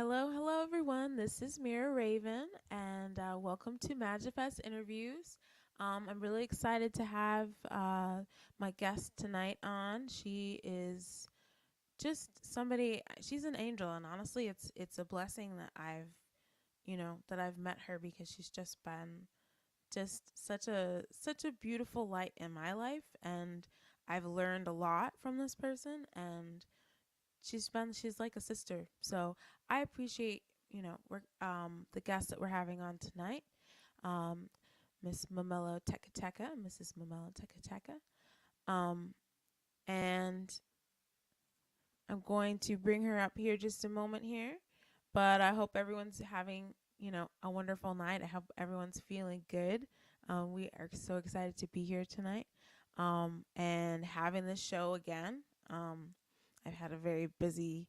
Hello, everyone. This is Mira Raven, and welcome to Magifest Interviews. I'm really excited to have my guest tonight on. She is just somebody. She's an angel, and honestly, it's a blessing that I've met her because she's just been just such a beautiful light in my life, and I've learned a lot from this person, and she's like a sister. So I appreciate we're the guest that we're having on tonight, um, Miss Mamello Tekateka, Mrs. Mamello Tekateka, um, and I'm going to bring her up here just a moment here. But I hope everyone's having a wonderful night. I hope everyone's feeling good. We are so excited to be here tonight, and having this show again. I've had a very busy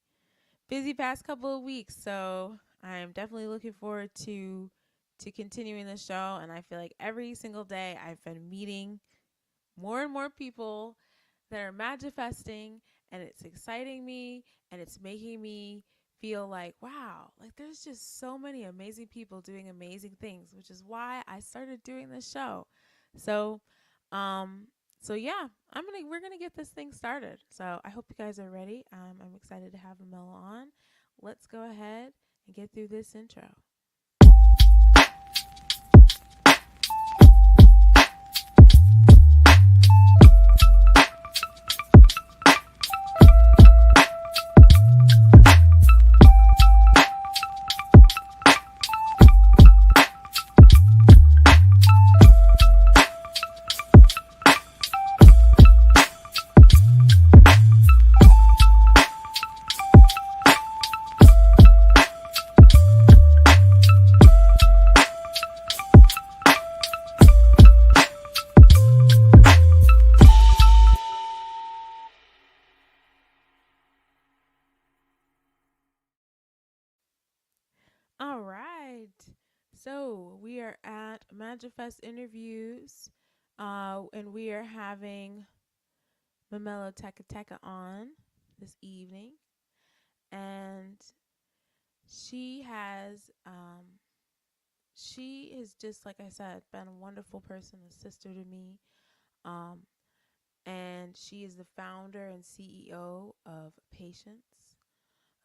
past couple of weeks, so I'm definitely looking forward to continuing the show. And I feel like every single day I've been meeting more and more people that are manifesting, and it's exciting me, and it's making me feel like, wow, like there's just so many amazing people doing amazing things, which is why I started doing this show. So um yeah, we're gonna get this thing started. So I hope you guys are ready. I'm excited to have Mamello on. Let's go ahead and get through this intro. All right. So we are at Magifest interviews, and we are having Mamello Tekateka on this evening, and she has she is just like I said, been a wonderful person, a sister to me, um, and she is the founder and CEO of PATIENTcE,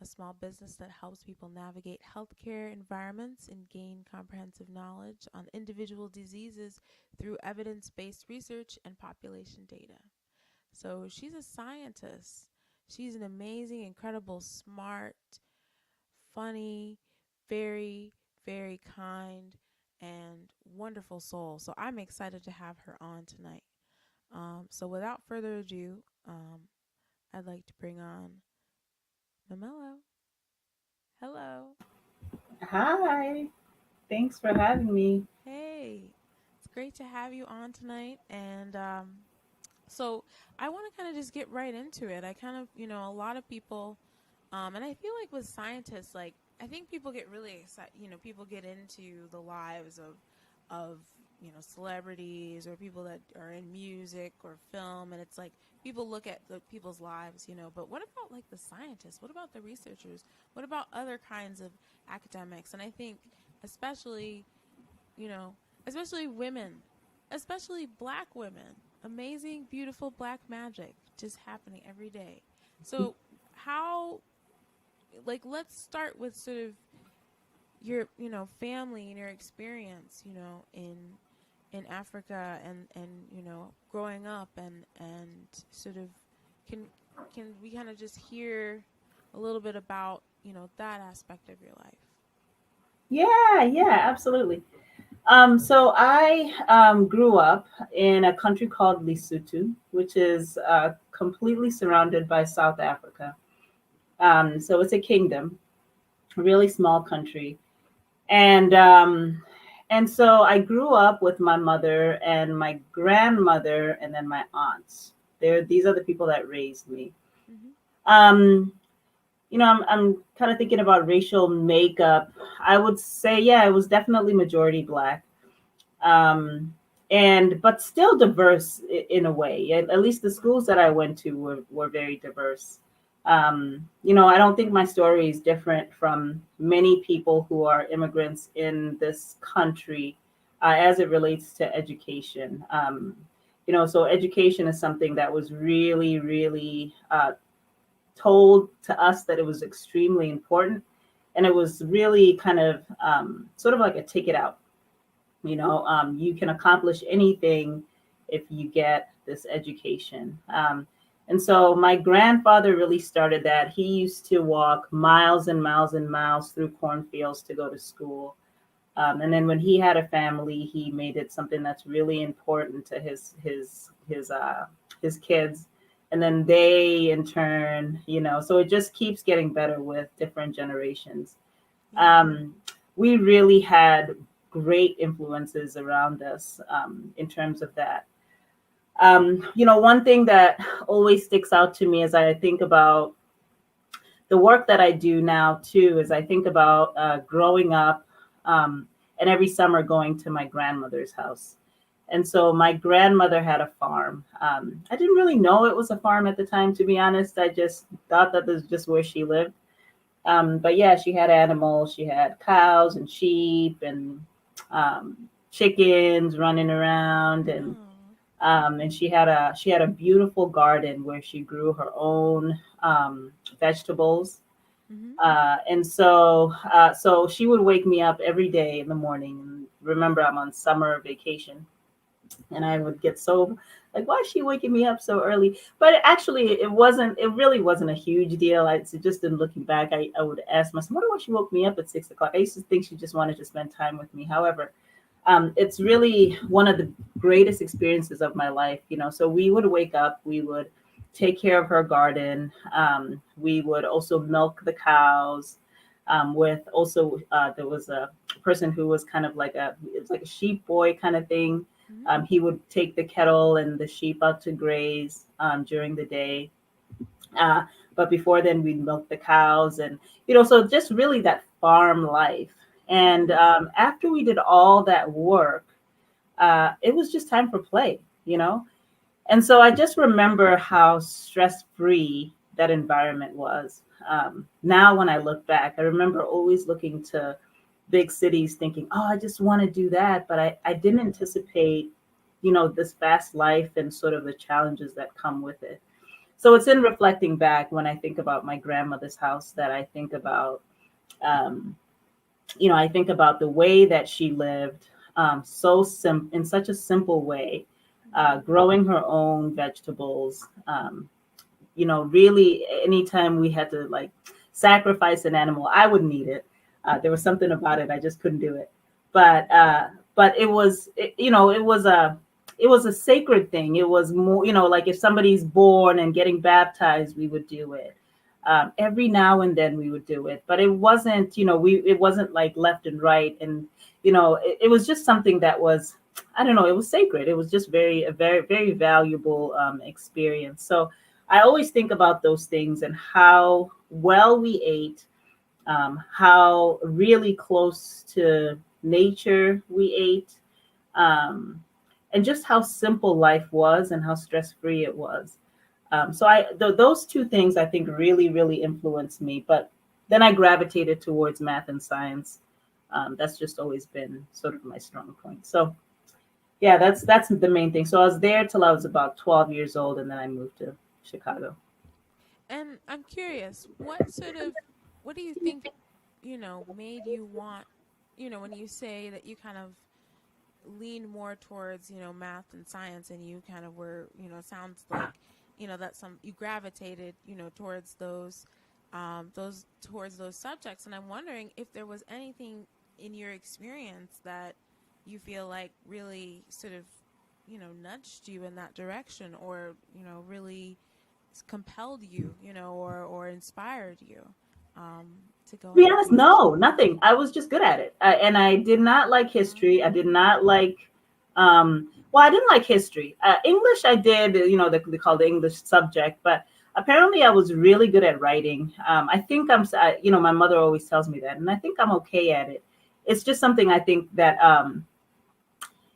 a small business that helps people navigate healthcare environments and gain comprehensive knowledge on individual diseases through evidence based research and population data. So she's a scientist. She's an amazing, incredible, smart, funny, very, very kind, and wonderful soul. So I'm excited to have her on tonight. So without further ado, I'd like to bring on Mamello. Hello. Hi, thanks for having me. Hey, it's great to have you on tonight. And so I want to kind of just get right into it. I kind of, a lot of people, and I feel like with scientists, like, I think people get really excited, people get into the lives of, celebrities or people that are in music or film. And it's like people look at the people's lives, but what about like the scientists? What about the researchers? What about other kinds of academics? And I think, especially you know, especially women, especially black women. Amazing, beautiful black magic just happening every day. So, how, like, let's start with sort of your, family and your experience, in Africa and growing up and sort of can can we kind of just hear a little bit about that aspect of your life? Yeah, absolutely. So I grew up in a country called Lesotho, which is completely surrounded by South Africa. So it's a kingdom, a really small country, and so I grew up with my mother and my grandmother, and then my aunts. These are the people that raised me. Mm-hmm. Um, I'm kind of thinking about racial makeup. I would say, yeah, it was definitely majority black, um, and but still diverse in a way. At least the schools that I went to were very diverse. I don't think my story is different from many people who are immigrants in this country as it relates to education. So education is something that was really, really told to us that it was extremely important. And it was really kind of sort of like a ticket out. You can accomplish anything if you get this education. And so my grandfather really started that. He used to walk miles and miles and miles through cornfields to go to school. And then when he had a family, he made it something that's really important to his kids. And then they, in turn, so it just keeps getting better with different generations. Yeah. Um, we really had great influences around us in terms of that. One thing that always sticks out to me as I think about the work that I do now too is I think about growing up and every summer going to my grandmother's house. And so my grandmother had a farm. I didn't really know it was a farm at the time, to be honest. I just thought that this was just where she lived. But yeah, she had animals. She had cows and sheep and um, chickens running around, Oh. and she had a beautiful garden where she grew her own vegetables. Mhm. And so she would wake me up every day in the morning. And remember, I'm on summer vacation, and I would get so like, why is she waking me up so early? But actually, it really wasn't a huge deal. Just in looking back, I would ask myself, wonder why she woke me up at 6 o'clock. I used to think she just wanted to spend time with me. However, it's really one of the greatest experiences of my life. So we would wake up, we would take care of her garden. We would also milk the cows. With also, there was a person who was kind of like it was like a sheep boy kind of thing. Mhm. He would take the kettle and the sheep out to graze during the day. Uh, but before then, we'd milk the cows, and so just really that farm life. And Yes. after we did all that work, it was just time for play. And so I just remember how stress free that environment was. Now, when I look back, I remember always looking to big cities thinking, oh, I just want to do that. But I didn't anticipate, this fast life and sort of the challenges that come with it. So it's in reflecting back when I think about my grandmother's house that um, I think about the way that she lived, in such a simple way, Mhm. growing her own vegetables. Really, anytime we had to like sacrifice an animal, I wouldn't eat it. There was something about it I just couldn't do it. But it was a sacred thing. It was more, like if somebody's born and getting baptized, we would do it. Every now and then we would do it, but it wasn't, it wasn't like left and right. And, it was just something that was, I don't know, it was sacred. It was just a very, very valuable experience. So I always think about those things and how well we ate, how really close to nature we ate, um, and just how simple life was and how stress free it was. Those two things I think really, really influenced me. But then I gravitated towards math and science. That's just always been sort of my strong point. So yeah, that's the main thing. So I was there till I was about 12 years old, and then I moved to Chicago. And I'm curious, what do you think, made you want, when you say that you kind of lean more towards, math and science, and you kind of were, sounds like, that some you gravitated, towards those subjects. And I'm wondering if there was anything in your experience that you feel like really sort of, nudged you in that direction, or, really compelled you, or inspired you um, to go To in be that honest, direction. no, nothing. I was just good at it. And I did not like history. I did Oh. not like, well, I didn't like history. English, I did, they call the English subject, but apparently I was really good at writing. I think my mother always tells me that, and I think I'm okay at it. It's just something I think that,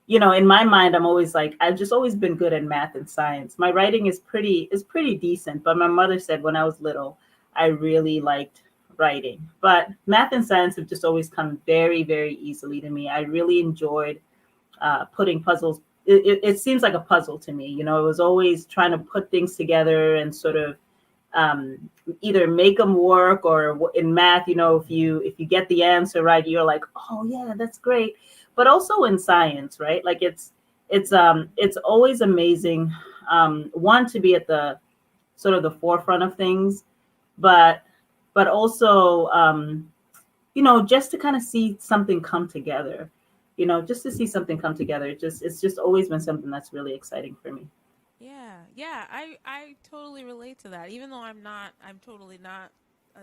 in my mind, I'm always like, I've just always been good at math and science. My writing is pretty decent, but my mother said when I was little, I really liked writing. But math and science have just always come very, very easily to me. I really enjoyed putting puzzles. It seems like a puzzle to me. It was always trying to put things together and sort of um, either make them work, or in math, if you get the answer right, you're like, oh yeah, that's great. But also in science, right? Like it's always amazing. One, to be at the sort of the forefront of things, but also just to kind of see something come together. Just to see something come together. It's just always been something that's really exciting for me. Yeah, yeah, I totally relate to that. Even though I'm totally not a,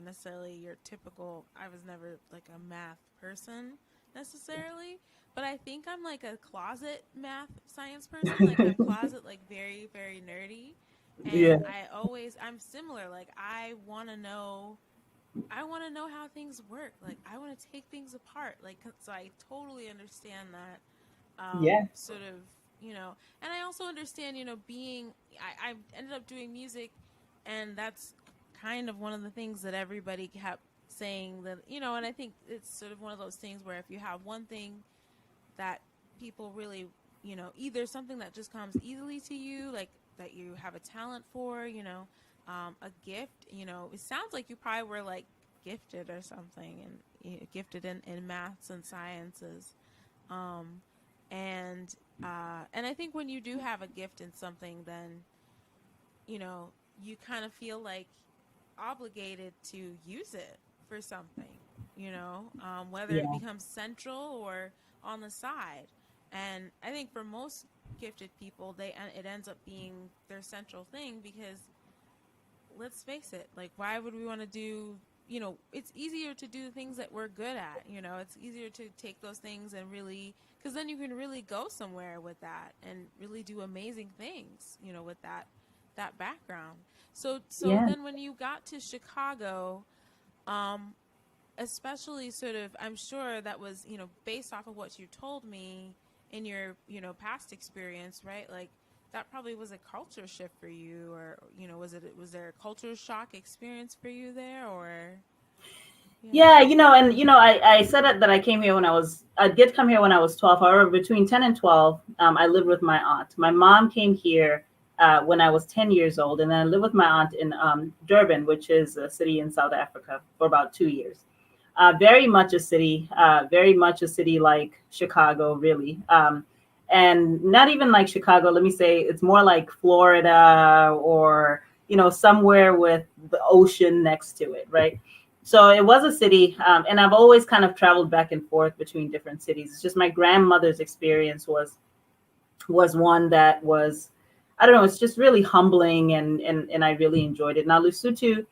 necessarily your typical. I was never like a math person necessarily, but I think I'm like a closet math science person. Like I'm closet, like very very nerdy, and Yeah. I'm similar. Like I want to know how things work. Like I want to take things apart. Like so I totally understand that Yeah. sort of, and I also understand, I ended up doing music, and that's kind of one of the things that everybody kept saying that, and I think it's sort of one of those things where if you have one thing that people really, either something that just comes easily to you, like that you have a talent for, a gift, it sounds like you probably were like gifted or something, and gifted in maths and sciences. um, and I think when you do have a gift in something, then you kind of feel like obligated to use it for something, whether it Yeah. becomes central or on the side. And I think for most gifted people, it ends up being their central thing because let's face it, like why would we want to do, it's easier to do the things that we're good at, it's easier to take those things and really, because then you can really go somewhere with that and really do amazing things, with that background. So Yeah. then when you got to Chicago, um especially sort of, I'm sure that was, based off of what you told me in your, past experience, right? Like that probably was a culture shift for you, or, was there a culture shock experience for you there, or yeah. Yeah, and I said it that I did come here when I was 12. However, between 10 and 12, I lived with my aunt. My mom came here when I was 10 years old, and then I lived with my aunt in Durban, which is a city in South Africa, for about 2 years. Very much a city like Chicago, really. And not even like Chicago, let me say, it's more like Florida, or, somewhere with the ocean next to it, right? So it was a city, and I've always kind of traveled back and forth between different cities. It's just my grandmother's experience was one that was, I don't know, it's just really humbling, and I really enjoyed it. Now Lesotho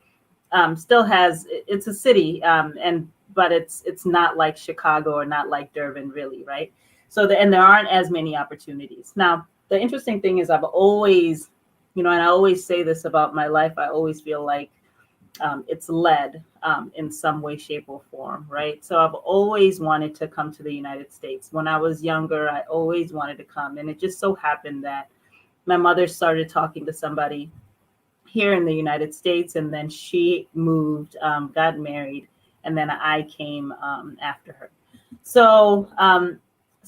still has, it's a city, and but it's not like Chicago or not like Durban, really, right? And there aren't as many opportunities. Now the interesting thing is, I've always, and I always say this about my life, I always feel like it's led in some way, shape, or form, right? So I've always wanted to come to the United States. When I was younger, I always wanted to come, and it just so happened that my mother started talking to somebody here in the United States, and then she moved, got married, and then I came after her. So,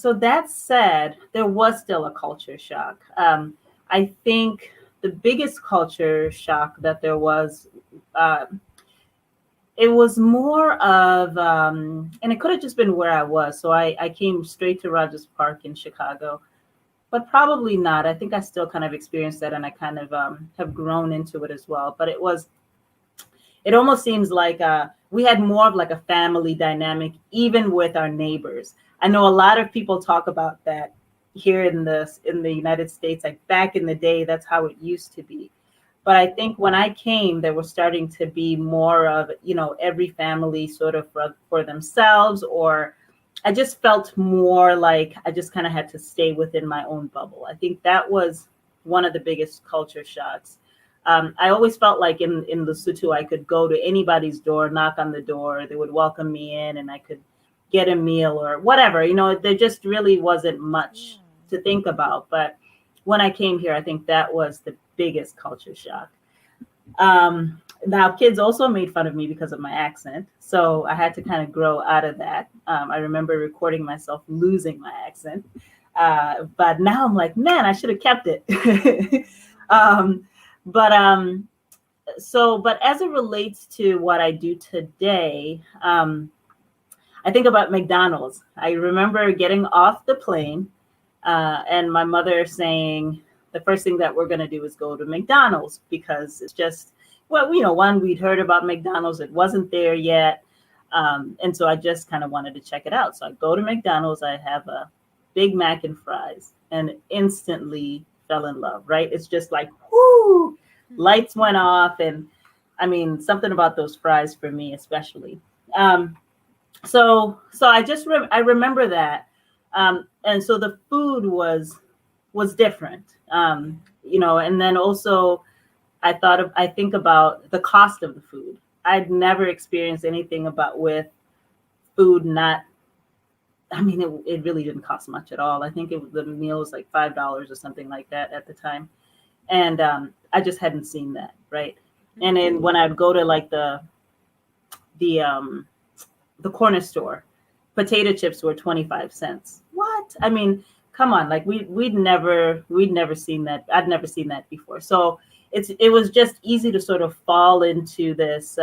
that said, there was still a culture shock. I think the biggest culture shock that there was, uh, it was more of, and it could have just been where I was. So I came straight to Rogers Park in Chicago, but probably not. I think I still kind of experienced that, and I kind of have grown into it as well. But it almost seems like we had more of like a family dynamic, even with our neighbors. I know a lot of people talk about that here in the United States, like back in the day, that's how it used to be. But I think when I came, there was starting to be more of, every family sort of for themselves, or I just felt more like I just kind of had to stay within my own bubble. I think that was one of the biggest culture shocks. I always felt like in Lesotho, I could go to anybody's door, knock on the door, they would welcome me in, and I could get a meal or whatever. There just really wasn't much Yeah. to think about. But when I came here, I think that was the biggest culture shock. Now, kids also made fun of me because of my accent. So I had to kind of grow out of that. I remember recording myself losing my accent. But now I'm like, man, I should have kept it. um, but but as it relates to what I do today, I think about McDonald's. I remember getting off the plane and my mother saying, the first thing that we're going to do is go to McDonald's because it's just, well, one, we'd heard about McDonald's, it wasn't there yet. And so I just kind of wanted to check it out. So I go to McDonald's, I have a Big Mac and fries, and instantly fell in love, right? It's just like, whoo, lights went off. And I mean, something about those fries for me, especially. Um, so I remember that, and so the food was different, Yeah. and then also I think about the cost of the food. I'd never experienced anything about with food not. I mean, it really didn't cost much at all. I think the meal was like $5 or something like that at the time, and I just hadn't seen that, right? And then Mm-hmm. when I'd go to like the the corner store, potato chips were 25 cents. What? I mean, come on, like we'd never seen that. I'd never seen that before. So it was just easy to sort of fall into this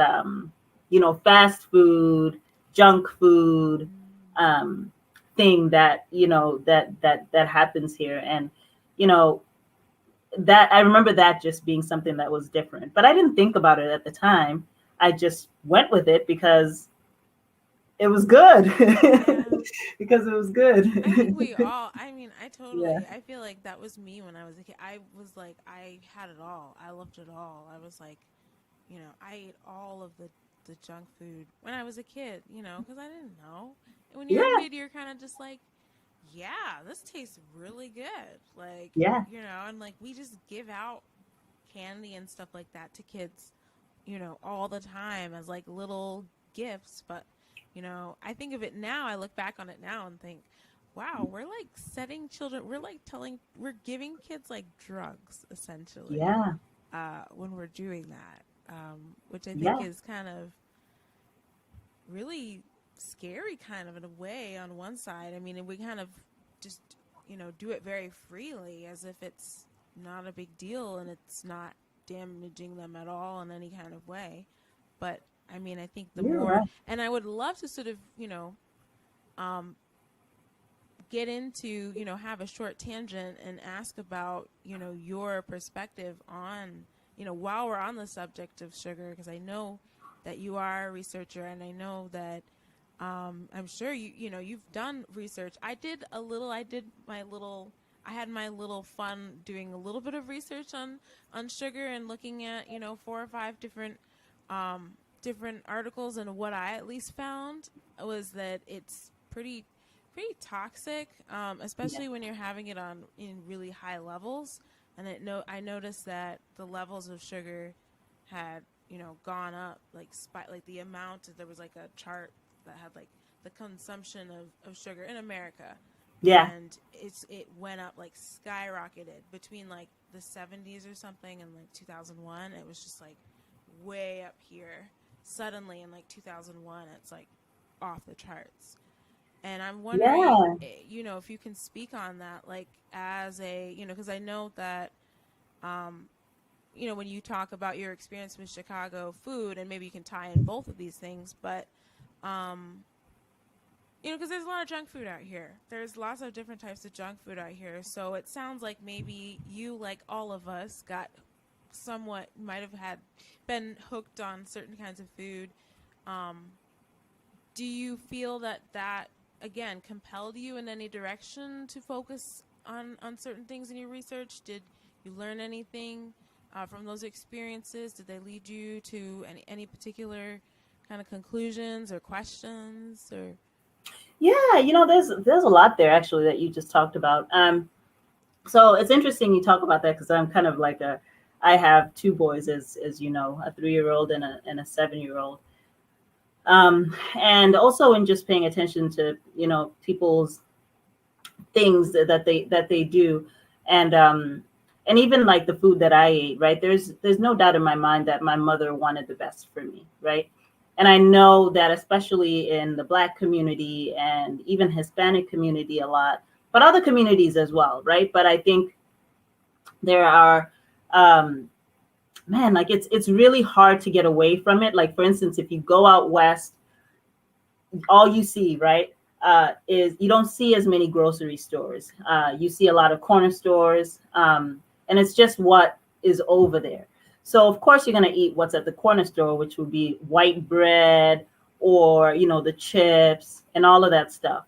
fast food, junk food um thing that that happens here. And you know that I remember that just being something that was different. But I didn't think about it at the time. I just went with it because it was good. Yeah. Because it was good. I think we all, I mean, I Yeah. totally, I feel like that was me when I was a kid. I was like, I had it all. I loved it all. I was like, I ate all of the junk food when I was a kid, because I didn't know. And when you're a Yeah. kid, you're kind of just like, yeah, this tastes really good. Like, Yeah. and like we just give out candy and stuff like that to kids, all the time as like little gifts. But, I think of it now, I look back on it now and think, wow, we're like setting children, we're giving kids like drugs essentially Yeah. when we're doing that, which I think Yeah. is kind of really scary, kind of in a way, on one side. I mean, and we kind of just, do it very freely as if it's not a big deal and it's not damaging them at all in any kind of way. But I mean, I think the You're more, right. and I would love to sort of, um, get into, have a short tangent and ask about, your perspective on, while we're on the subject of sugar, because I know that you are a researcher and I know that I'm sure you've done research. I had my little fun doing a little bit of research on sugar and looking at, four or five different articles, and what I at least found was that it's pretty toxic, Yeah. especially when you're having it on in really high levels. And I noticed that the levels of sugar had gone up, like the amount. There was like a chart that had like the consumption of sugar in America, Yeah. and it went up, like skyrocketed between like the 70s or something and like 2001. It was just like way up here. Suddenly in like 2001, it's like off the charts. And I'm wondering, Yeah. if you can speak on that, like as a, because I know that, um, when you talk about your experience with Chicago food, and maybe you can tie in both of these things, but, um, because there's a lot of junk food out here. There's lots of different types of junk food out here. So it sounds like maybe you, like all of us, might have had been hooked on certain kinds of food. Um, do you feel that again compelled you in any direction to focus on certain things in your research? Did you learn anything from those experiences? Did they lead you to any particular kind of conclusions or questions or? Yeah. There's a lot there actually that you just talked about. So it's interesting you talk about that because I'm kind of like I have two boys, as you know, a 3-year-old and a 7-year-old. And also in just paying attention to people's things that they do, and even like the food that I ate, right? There's no doubt in my mind that my mother wanted the best for me, right? And I know that especially in the Black community and even Hispanic community a lot, but other communities as well, right? But I think there are, um, man, like it's really hard to get away from it. Like for instance, if you go out west, all you see, right, is you don't see as many grocery stores. You see a lot of corner stores, and it's just what is over there. So of course you're going to eat what's at the corner store, which would be white bread or the chips and all of that stuff.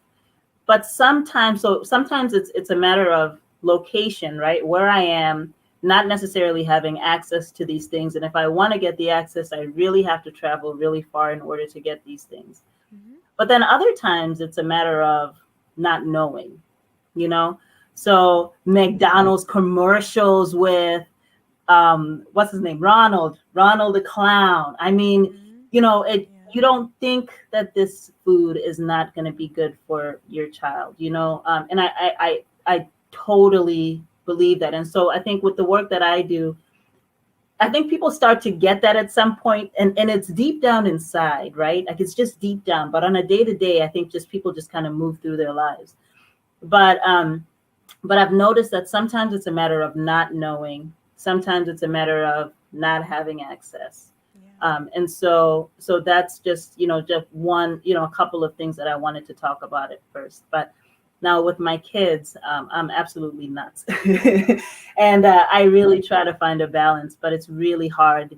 But sometimes it's a matter of location, right? Where I am, not necessarily having access to these things. And if I want to get the access, I really have to travel really far in order to get these things. Mm-hmm. But then other times it's a matter of not knowing, you know? So McDonald's commercials with what's his name? Ronald the clown. I mean, Mm-hmm. you Yeah. don't think that this food is not going to be good for your child, and I totally believe that. And so I think with the work that I do, I think people start to get that at some point, and it's deep down inside, right? Like it's just deep down. But on a day to day, I think just people just kind of move through their lives. But I've noticed that sometimes it's a matter of not knowing. Sometimes it's a matter of not having access. Yeah. And so that's just one, a couple of things that I wanted to talk about at first. But now with my kids, I'm absolutely nuts, and I really try to find a balance, but it's really hard.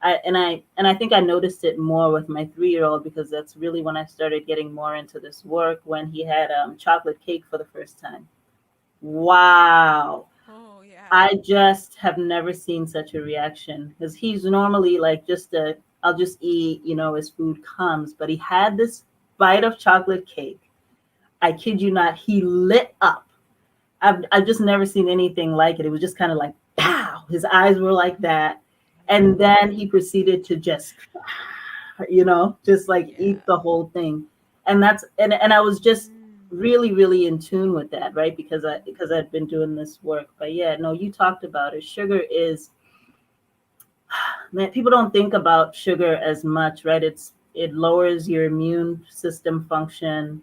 I think I noticed it more with my 3-year old because that's really when I started getting more into this work, when he had chocolate cake for the first time. Wow. Oh, yeah. I just have never seen such a reaction because he's normally like I'll just eat, as food comes. But he had this bite of chocolate cake. I kid you not, he lit up. I've just never seen anything like it. It was just kind of like, pow, his eyes were like that. And Yeah. then he proceeded to just, just like eat Yeah. the whole thing. And I was just Mm. really, really in tune with that, right? Because I Mm-hmm. because I'd been doing this work. But yeah, no, you talked about it. Sugar is, man, people don't think about sugar as much, right? It lowers your immune system function.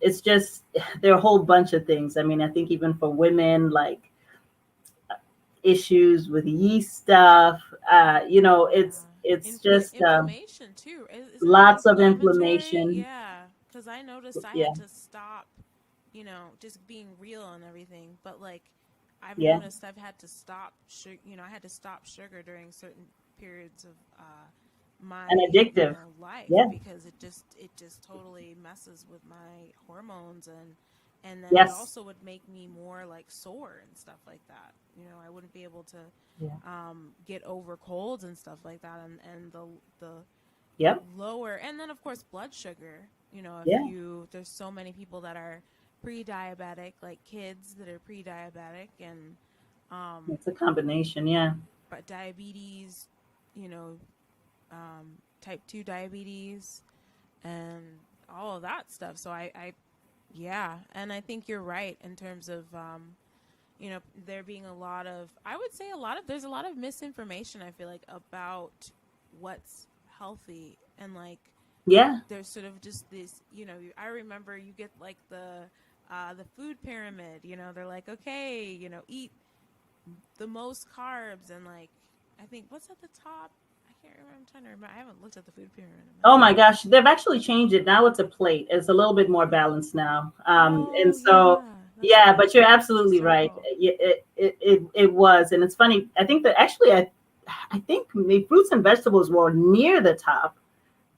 It's just there are a whole bunch of things. I mean, I think even for women, like issues with yeast stuff. It's just Inflammation too. Isn't it lots of inflammatory? inflammation. Yeah. Because I noticed I Yeah, had to stop, just being real and everything. But like, I've yeah, noticed I've had to stop sugar. I had to stop sugar during certain periods of and my addictive. life Yeah, because it just totally messes with my hormones, and then it yes, also would make me more like sore and stuff like that. I wouldn't be able to yeah, get over colds and stuff like that, and the yep, lower, and then of course blood sugar. If yeah. there's so many people that are pre-diabetic, like kids that are pre-diabetic, and um It's a combination. Yeah, but diabetes, you know type 2 diabetes, and all of that stuff. So I yeah, and I think you're right in terms of there being a lot of, I would say, there's a lot of misinformation, I feel like, about what's healthy, and like yeah, there's sort of just this, I remember you get like the food pyramid. They're like, okay, eat the most carbs, and like, I think what's at the top, I can't remember, I'm trying to remember, I haven't looked at the food pyramid in a Oh minute. my gosh, they've actually changed it. Now it's a plate. It's a little bit more balanced now. And Oh so, yeah, that's yeah, but right. you're It's a absolutely right. circle. It was, and it's funny. I think that actually, I think the fruits and vegetables were near the top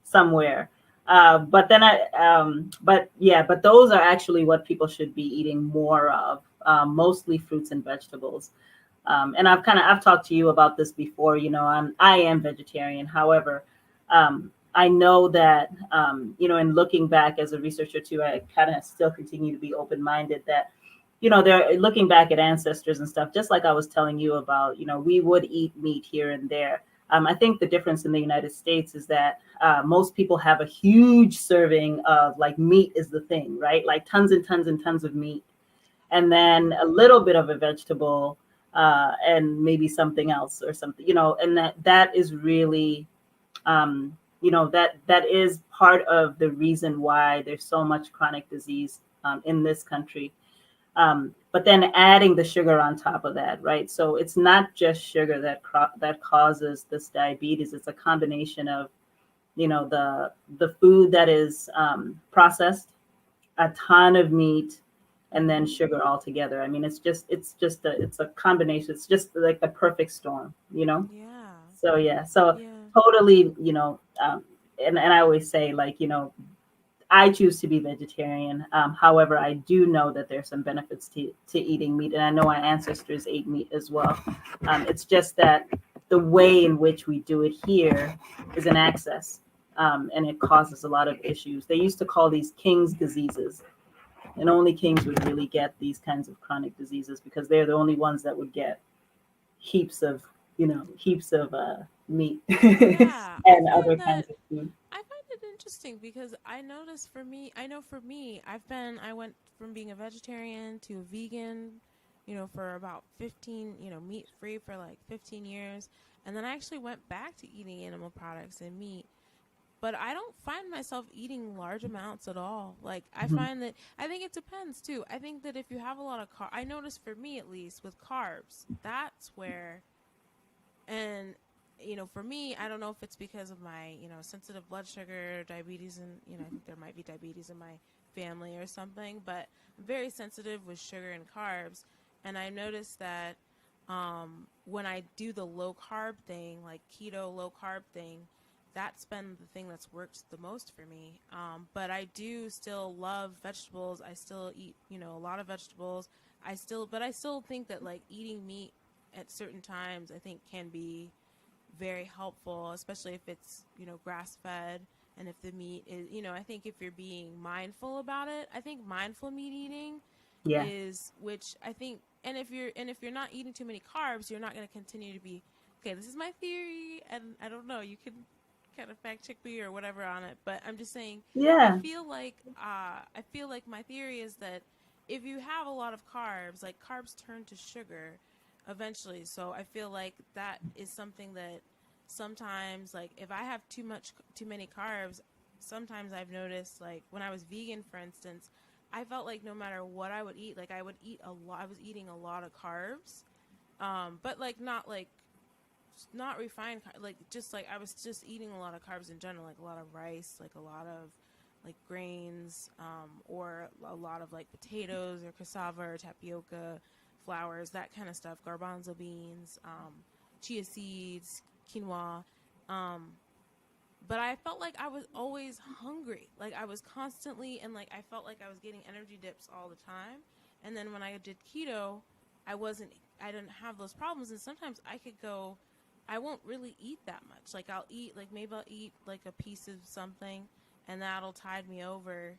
somewhere. But yeah, but those are actually what people should be eating more of. Mostly fruits and vegetables. And I've talked to you about this before. I am vegetarian. However, I know that in looking back as a researcher too, I kind of still continue to be open minded that they're looking back at ancestors and stuff. Just like I was telling you about, we would eat meat here and there. I think the difference in the United States is that most people have a huge serving of like meat is the thing, right? Like tons and tons and tons of meat, and then a little bit of a vegetable, and maybe something else or something, and that is really, that is part of the reason why there's so much chronic disease in this country. But then adding the sugar on top of that, right? So it's not just sugar that causes this diabetes. It's a combination of, the food that is processed, a ton of meat, and then Mm-hmm. sugar all together. I mean, it's a combination. It's just like the perfect storm. Yeah. So yeah, so Yeah. totally, and I always say, like, I choose to be vegetarian. However, I do know that there's some benefits to eating meat, and I know our ancestors ate meat as well. It's just that the way in which we do it here is an excess, and it causes a lot of issues. They used to call these king's diseases, and only kings would really get these kinds of chronic diseases because they're the only ones that would get heaps of meat Yeah. I and other find that kinds of food. I find it interesting because I noticed for me, I know for me, I went from being a vegetarian to a vegan, for about 15, meat free for like 15 years. And then I actually went back to eating animal products and meat. But I don't find myself eating large amounts at all. Like, I Mhm. find that, I think it depends too. I think that if you have a lot of I notice for me at least with carbs, that's where, and for me, I don't know if it's because of my sensitive blood sugar, diabetes, and I think there might be diabetes in my family or something, but I'm very sensitive with sugar and carbs. And I noticed that when I do the low carb thing, like keto low carb thing, that's been the thing that's worked the most for me. But I do still love vegetables. I still eat a lot of vegetables. But I still think that like eating meat at certain times I think can be very helpful, especially if it's grass fed, and if the meat is I think if you're being mindful about it, I think mindful meat eating Yeah. is, which I think, and if you're not eating too many carbs, you're not going to continue to be, okay, this is my theory, and I don't know, you can kind of fact check me or whatever on it, but I'm just saying, Yeah. I feel like my theory is that if you have a lot of carbs, like carbs turn to sugar eventually. So I feel like that is something that sometimes, like if I have too many carbs, sometimes I've noticed, like when I was vegan for instance, I felt like no matter what I would eat, like I would eat a lot, I was eating a lot of carbs, but like not refined, like just like I was just eating a lot of carbs in general, like a lot of rice, like a lot of like grains, or a lot of like potatoes or cassava or tapioca, flours, that kind of stuff, garbanzo beans, chia seeds, quinoa. Um, but I felt like I was always hungry. Like I was constantly, and like I felt like I was getting energy dips all the time. And then when I did keto, I wasn't, I didn't have those problems. And sometimes I could go, I won't really eat that much. Like I'll eat, like maybe I'll eat like a piece of something, and that'll tide me over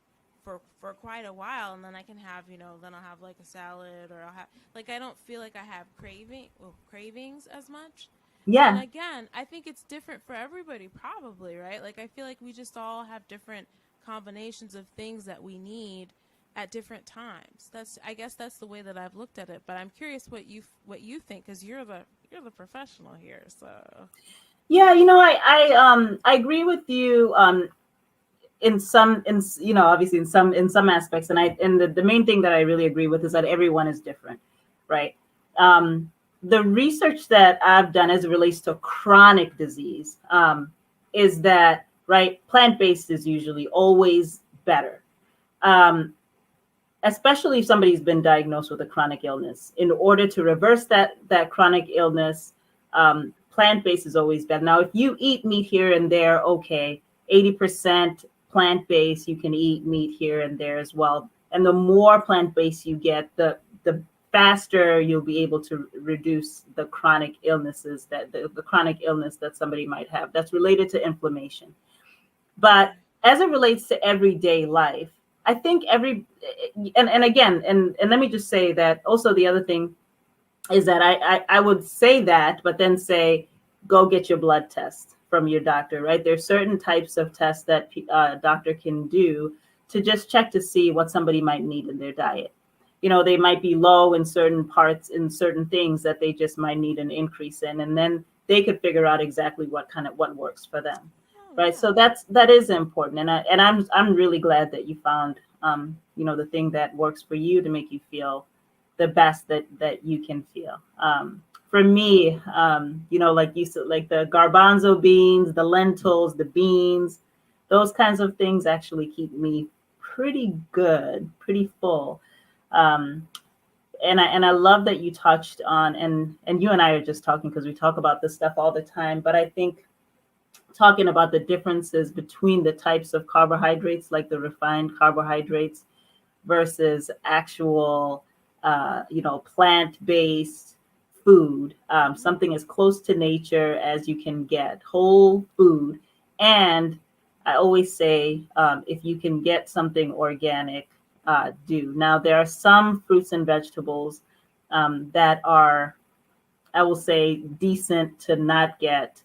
for quite a while. And then I can have, then I'll have like a salad, or I'll have, like, I don't feel like I have cravings as much. And Yeah. again, I think it's different for everybody, probably, right? Like, I feel like we just all have different combinations of things that we need at different times. I guess that's the way that I've looked at it. But I'm curious what you think, because you're the professional here. So Yeah, I agree with you in some in obviously in some aspects, and the main thing that I really agree with is that everyone is different, right? Um the research that I've done as it relates to chronic disease, is that, right, plant-based is usually always better. Um Especially if somebody's been diagnosed with a chronic illness. In order to reverse that chronic illness, plant-based is always better. Now, if you eat meat here and there, okay, 80% plant-based, you can eat meat here and there as well. And the more plant-based you get, the faster you'll be able to reduce the chronic illnesses the chronic illness that somebody might have that's related to inflammation. But right, as it relates to everyday life, I think and again, and let me just say that also the other thing is that I would say that, but then say go get your blood test from your doctor, right? There's certain types of tests that a doctor can do to just check to see what somebody might need in their diet. They might be low in certain parts, in certain things that they just might need an increase in, and then they could figure out exactly what works for them, Oh right? So yeah. that is important, and I'm really glad that you found the thing that works for you to make you feel the best that you can feel. For me, like you said, like the garbanzo beans, the lentils, the beans, those kinds of things actually keep me pretty good, pretty full. Um, and I love that you touched on, and you and I are just talking because we talk about this stuff all the time. But I think talking about the differences between the types of carbohydrates, like the refined carbohydrates versus actual, plant-based food, Hmm. something as close to nature as you can get, whole food. And I always say, if you can get something organic, do. Now, there are some fruits and vegetables that are, I will say, decent to not get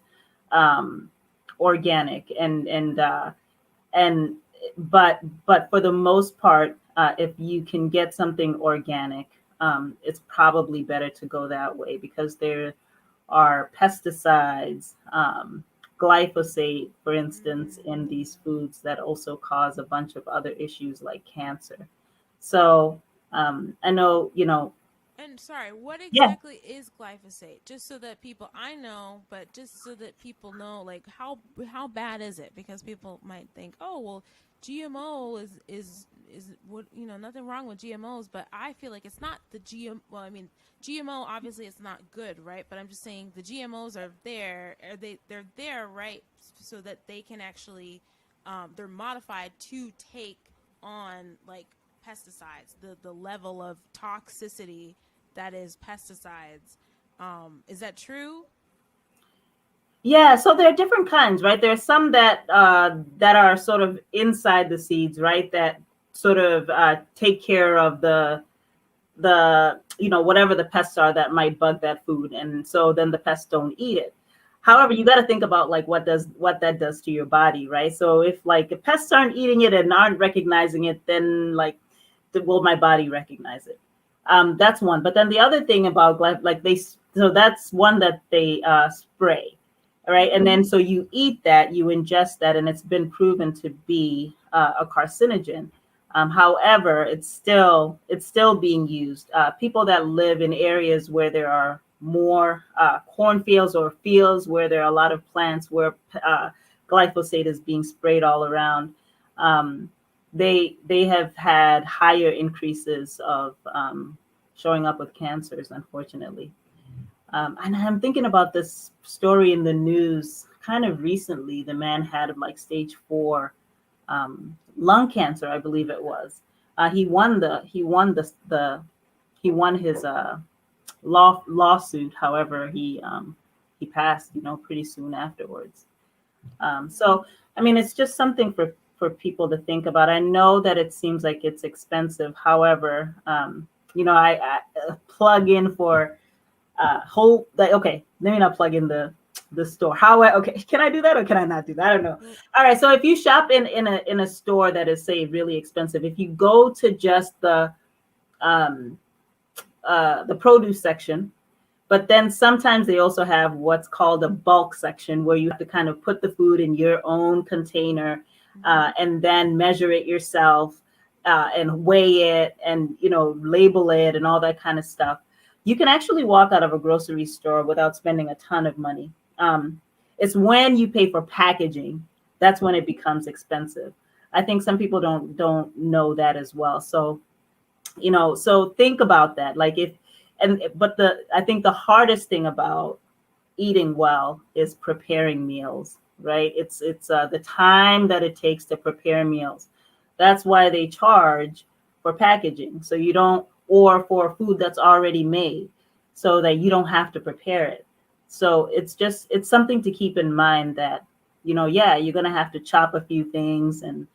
um, organic, and but for the most part, if you can get something organic, it's probably better to go that way because there are pesticides, glyphosate, for instance, in Mm. these foods that also cause a bunch of other issues like cancer. So I know, And sorry, what yeah. exactly is glyphosate? Just so that people I know, but just so that people know, like how bad is it? Because people might think, oh well, GMO is what nothing wrong with GMOs, but I feel like it's not the GM. Well, I mean, GMO obviously it's not good, right? But I'm just saying the GMOs are there. They're there, right? So that they can actually they're modified to take on like pesticides, the level of toxicity that is pesticides. Is that true? Yeah, so there are different kinds, right? There are some that are sort of inside the seeds, right? That sort of take care of the whatever the pests are that might bug that food, and so then the pests don't eat it. However, you Mm-hmm. got to think about like what that does to your body, right? So if like the pests aren't eating it and aren't recognizing it, then like will my body recognize it? That's one. But then the other thing about like so that's one that they spray, right? And Mm-hmm. then so you eat that, you ingest that, and it's been proven to be a carcinogen. However, it's still being used. People that live in areas where there are more cornfields or fields where there are a lot of plants where glyphosate is being sprayed all around. Um, they have had higher increases of showing up with cancers, unfortunately. And I'm thinking about this story in the news kind of recently. The man had like stage 4 lung cancer, I believe it was. He won his lawsuit. However, he passed, pretty soon afterwards. So, I mean, it's just something for people to think about. I know that it seems like it's expensive. However, I plug in for whole like okay, let me not plug in the store. Okay, can I do that or can I not do that? I don't know. Well, All right, so if you shop in a store that is, say, really expensive, if you go to just um the produce section, but then sometimes they also have what's called a bulk section where you have to kind of put the food in your own container, mm-hmm. and then measure it yourself, and weigh it and label it and all that kind of stuff. You can actually walk out of a grocery store without spending a ton of money. It's when you pay for packaging that's when it becomes expensive. I think some people don't know that as well. So think about that. Like if and but the I think the hardest thing about eating well is preparing meals, right? It's the time that it takes to prepare meals. That's why they charge for packaging, so you don't, or for food that's already made, so that you don't have to prepare it. So it's something to keep in mind that yeah, you're gonna have to chop a few things and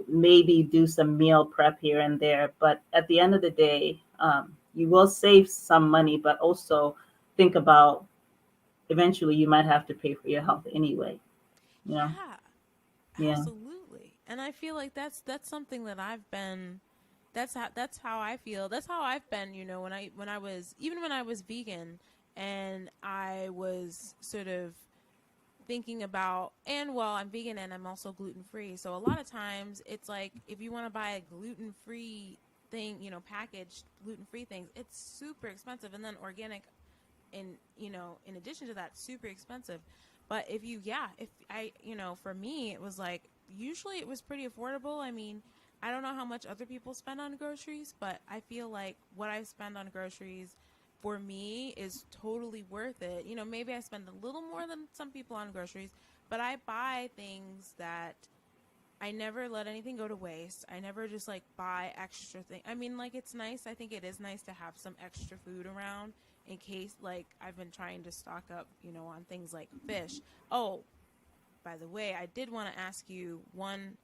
maybe do some meal prep here and there, but at the end of the day, you will save some money, but also think about eventually you might have to pay for your health anyway. You know? Yeah, Yeah. absolutely. And I feel like that's something that I've been that's how I feel. That's how I've been, when I was even when I was vegan and I was sort of thinking about, and well, I'm vegan and I'm also gluten free. So a lot of times it's like if you want to buy a gluten free thing, packaged gluten free things, it's super expensive, and then organic in addition to that, super expensive. But if I, for me it was like usually it was pretty affordable. I mean, I don't know how much other people spend on groceries, but I feel like what I spend on groceries for me is totally worth it. Maybe I spend a little more than some people on groceries, but I buy things that I never let anything go to waste. I never just like buy extra thing. I mean, like it's nice. I think it is nice to have some extra food around in case like I've been trying to stock up, on things like fish. Oh, by the way, I did want to ask you when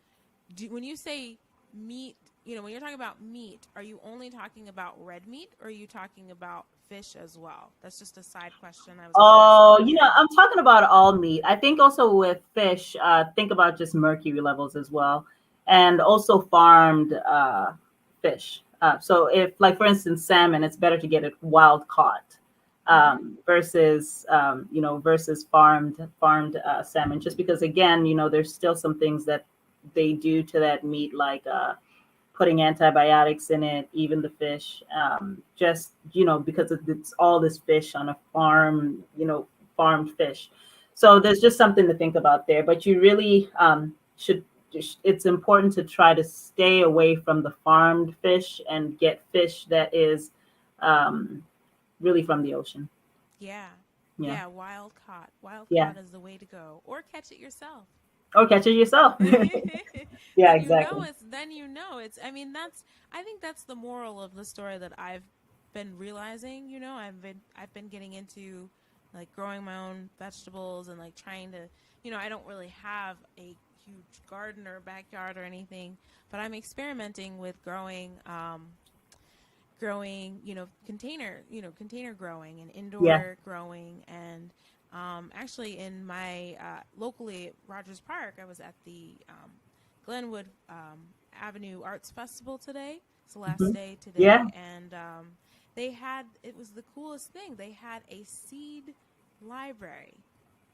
you say meat, when you're talking about meat, are you only talking about red meat or are you talking about fish as well? That's just a side question I was going to ask Oh, earlier. I'm talking about all meat. I think also with fish, think about just mercury levels as well, and also farmed fish. So if, like for instance, salmon, it's better to get it wild caught Mhm. versus versus farmed salmon. Just because again, there's still some things that they do to that meat, like putting antibiotics in it, even the fish, just, because it's all this fish on a farm, farmed fish. So there's just something to think about there. But you really should, it's important to try to stay away from the farmed fish and get fish that is um, really from the ocean. Yeah. Yeah. Yeah, wild caught. Wild Yeah. caught is the way to go, or catch it yourself. Or catch it yourself. Yeah, exactly. It's I mean that's I think that's the moral of the story that I've been realizing. I've been getting into like growing my own vegetables and like trying to, I don't really have a huge garden or backyard or anything, but I'm experimenting with growing, container growing and Yeah. indoor growing. And actually, in my locally at Rogers Park, I was at the Glenwood Avenue Arts Festival today. It's the last Mhm. day Yeah. today, and it was the coolest thing. They had a seed library.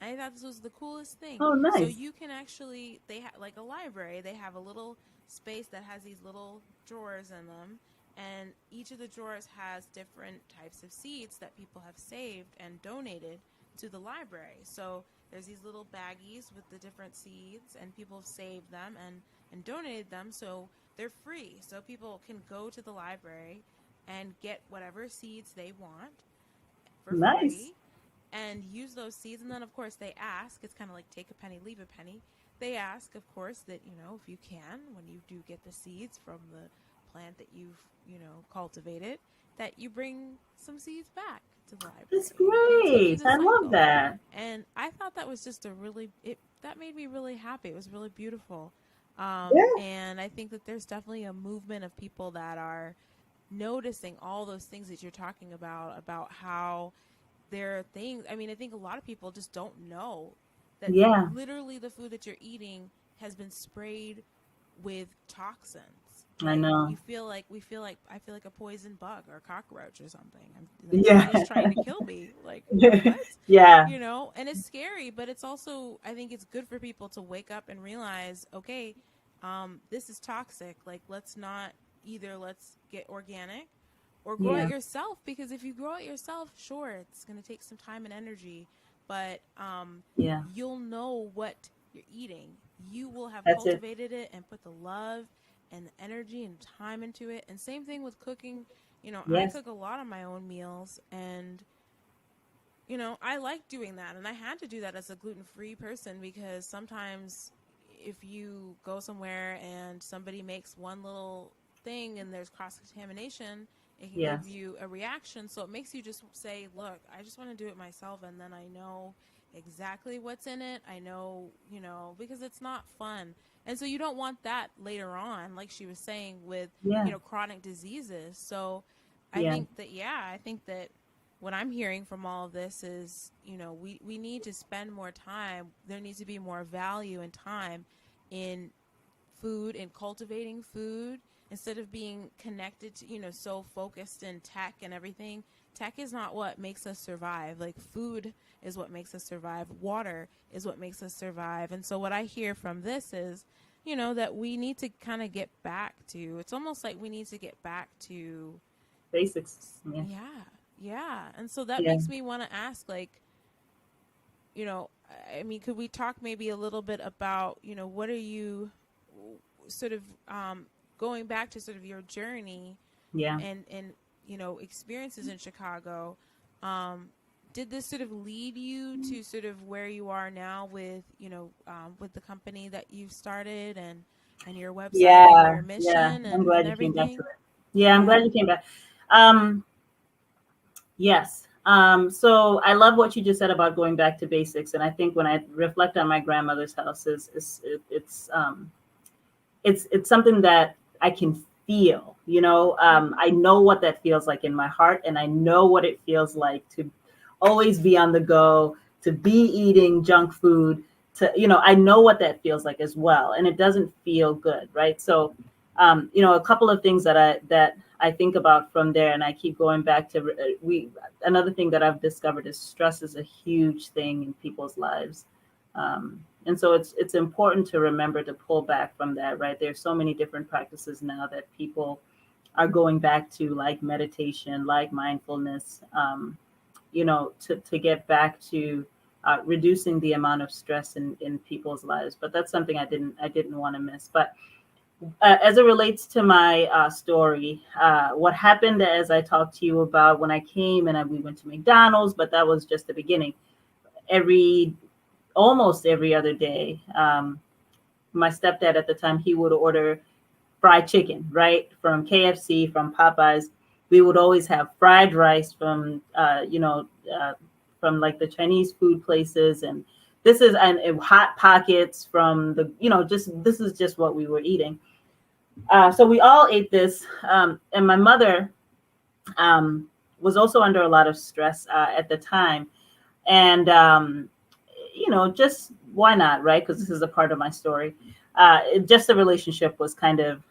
I thought this was the coolest thing. Oh, So nice. you can actually, they have like a library. They have a little space that has these little drawers in them, and each of the drawers has different types of seeds that people have saved and donated to the library. So there's these little baggies with the different seeds, and people have saved them and donated them, so they're free. So people can go to the library and get whatever seeds they want for Nice. free and use those seeds. And then, of course, they ask, it's kind of like take a penny, leave a penny. They ask, of course, that, if you can, when you do get the seeds from the plant that you've, cultivated, that you bring some seeds back to the That's library and continue great. the I love cycle. that. And I thought that was just that made me really happy. It was really beautiful. Yeah. And I think that there's definitely a movement of people that are noticing all those things that you're talking about how there are things. I mean, I think a lot of people just don't know that Yeah. literally the food that you're eating has been sprayed with toxins. I Like know. we feel like I feel like a poison bug or a cockroach or something. I'm like Yeah. somebody's trying to kill me. Like what? Yeah. And it's scary, but it's also I think it's good for people to wake up and realize, okay, this is toxic. Like let's get organic or grow it Yeah. yourself, because if you grow it yourself, sure, it's going to take some time and energy, but Yeah. you'll know what you're eating. You will have That's it. cultivated it and put the love and the energy and time into it. And same thing with cooking. I Yes. cook a lot of my own meals, and I like doing that. And I had to do that as a gluten free person, because sometimes if you go somewhere and somebody makes one little thing and there's cross contamination, it can give Yes. you a reaction. So it makes you just say, look, I just want to do it myself. And then I know exactly what's in it. I know, because it's not fun. And so you don't want that later on, like she was saying, with, Yeah. chronic diseases. So I Yeah. think that, yeah, I think that what I'm hearing from all of this is, we need to spend more time. There needs to be more value and time in food and cultivating food instead of being connected to, so focused in tech and everything. Tech is not what makes us survive. Like, food is what makes us survive. Water is what makes us survive. And so what I hear from this is, that we need to kind of get back to, it's almost like we need to get back to, Basics. Yeah. yeah, yeah. And so that Yeah. makes me want to ask, like, you know, I mean, could we talk maybe a little bit about, what are you sort of going back to sort of your journey Yeah. and experiences in Chicago? Um, did this sort of lead you to sort of where you are now with, with the company that you've started and your website and Yeah. your Yeah. mission I'm and glad you came back to everything? it. Yeah, I'm Yeah. glad you came back. Um, yes. So I love what you just said about going back to basics. And I think when I reflect on my grandmother's house, it's something that I can feel. Mm-hmm. I know what that feels like in my heart, and I know what it feels like to always be on the go, to be eating junk food. I know what that feels like as well, and it doesn't feel good, right? So, a couple of things that I think about from there, and I keep going back to we. Another thing that I've discovered is stress is a huge thing in people's lives. And so it's important to remember to pull back from that, right? There's so many different practices now that people are going back to, like meditation, like mindfulness, to get back to reducing the amount of stress in people's lives. But that's something I didn't want to miss. But as it relates to my story, what happened, as I talked to you about when I came and we went to McDonald's, but that was just the beginning. Every Almost every other day, my stepdad at the time, he would order fried chicken, right, from KFC, from Popeyes. We would always have fried rice from like the Chinese food places, and and hot pockets from just this is just what we were eating. So we all ate this, and my mother um, was also under a lot of stress at the time, and just why not, right? Because this is a part of my story. Just the relationship was kind of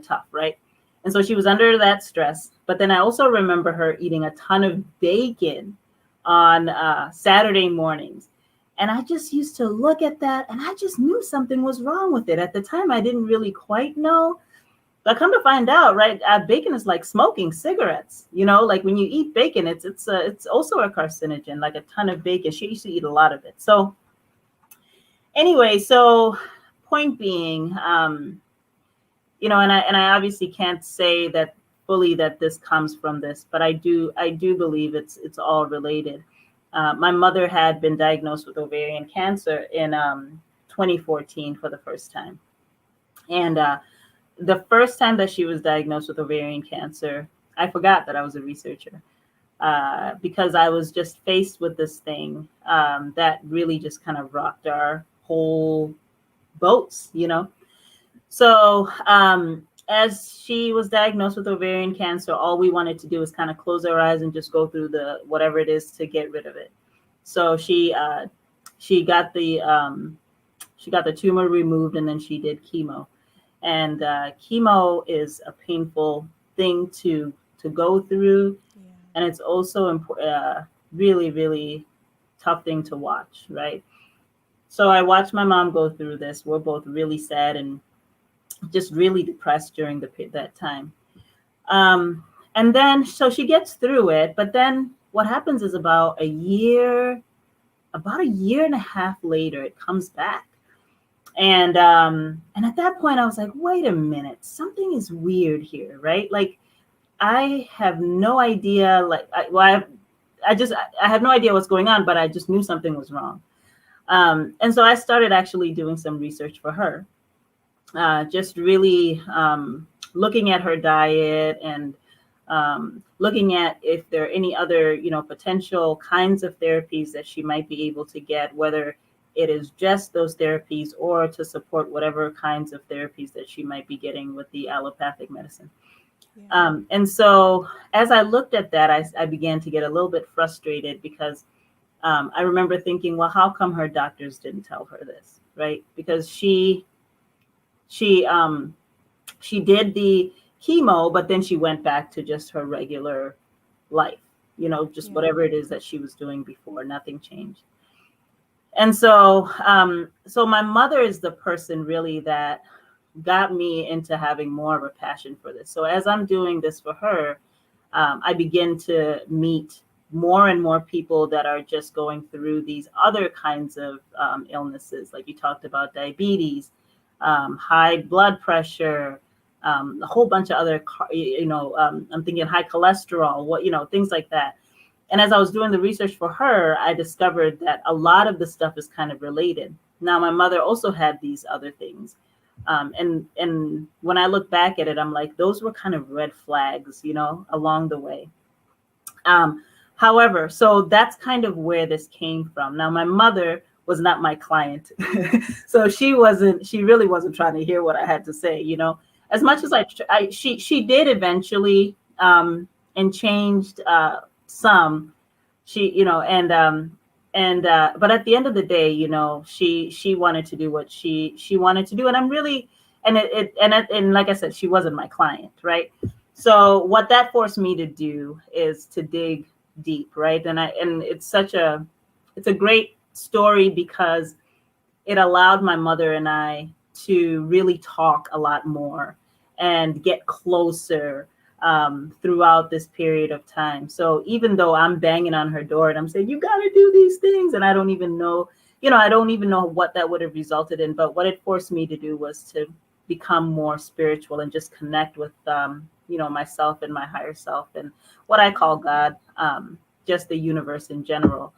tough, right? And so she was under that stress. But then I also remember her eating a ton of bacon on Saturday mornings. And I just used to look at that and I just knew something was wrong with it. At the time, I didn't really quite know. But come to find out, right? Bacon is like smoking cigarettes. Like when you eat bacon, it's also a carcinogen. Like a ton of bacon. She used to eat a lot of it. So anyway, so point being, and I obviously can't say that fully that this comes from this, but I do believe it's all related. My mother had been diagnosed with ovarian cancer in 2014 for the first time, and the first time that she was diagnosed with ovarian cancer, I forgot that I was a researcher because I was just faced with this thing that really just kind of rocked our whole boats. So, as she was diagnosed with ovarian cancer, all we wanted to do was kind of close our eyes and just go through the whatever it is to get rid of it. So she got the tumor removed, and then she did chemo. And chemo is a painful thing to go through, Yeah. and it's also really really tough thing to watch, right? So I watched my mom go through this. We're both really sad and just really depressed during that time. Um, and then so she gets through it, but then what happens is about a year and a half later, it comes back. And at that point I was like, wait a minute, something is weird here, right? Like I have no idea, like I have no idea what's going on, but I just knew something was wrong. And so I started actually doing some research for her, just really looking at her diet and looking at if there are any other, potential kinds of therapies that she might be able to get, whether it is just those therapies or to support whatever kinds of therapies that she might be getting with the allopathic medicine. Yeah. And so as I looked at that, I began to get a little bit frustrated because I remember thinking, well, how come her doctors didn't tell her this, right? Because she she did the chemo, but then she went back to just her regular life, just Yeah. whatever it is that she was doing before. Nothing changed. And so my mother is the person really that got me into having more of a passion for this. So as I'm doing this for her, I begin to meet more and more people that are just going through these other kinds of illnesses, like you talked about diabetes, high blood pressure, a whole bunch of other, I'm thinking high cholesterol, things like that. And as I was doing the research for her, I discovered that a lot of the stuff is kind of related. Now, my mother also had these other things. And when I look back at it, I'm like, those were kind of red flags, along the way. Um, However, so that's kind of where this came from. Now, my mother was not my client, so she really wasn't trying to hear what I had to say. As much as Right. she did eventually, and changed some. She, and but at the end of the day, she wanted to do what she wanted to do, and I'm really, and like I said, she wasn't my client, right? So what that forced me to do is to dig deep, right? And it's a great story because it allowed my mother and I to really talk a lot more and get closer throughout this period of time. So even though I'm banging on her door and I'm saying, you got to do these things, and I don't even know what that would have resulted in. But what it forced me to do was to become more spiritual and just connect with, myself and my higher self and what I call Yeah. God, just the universe in general.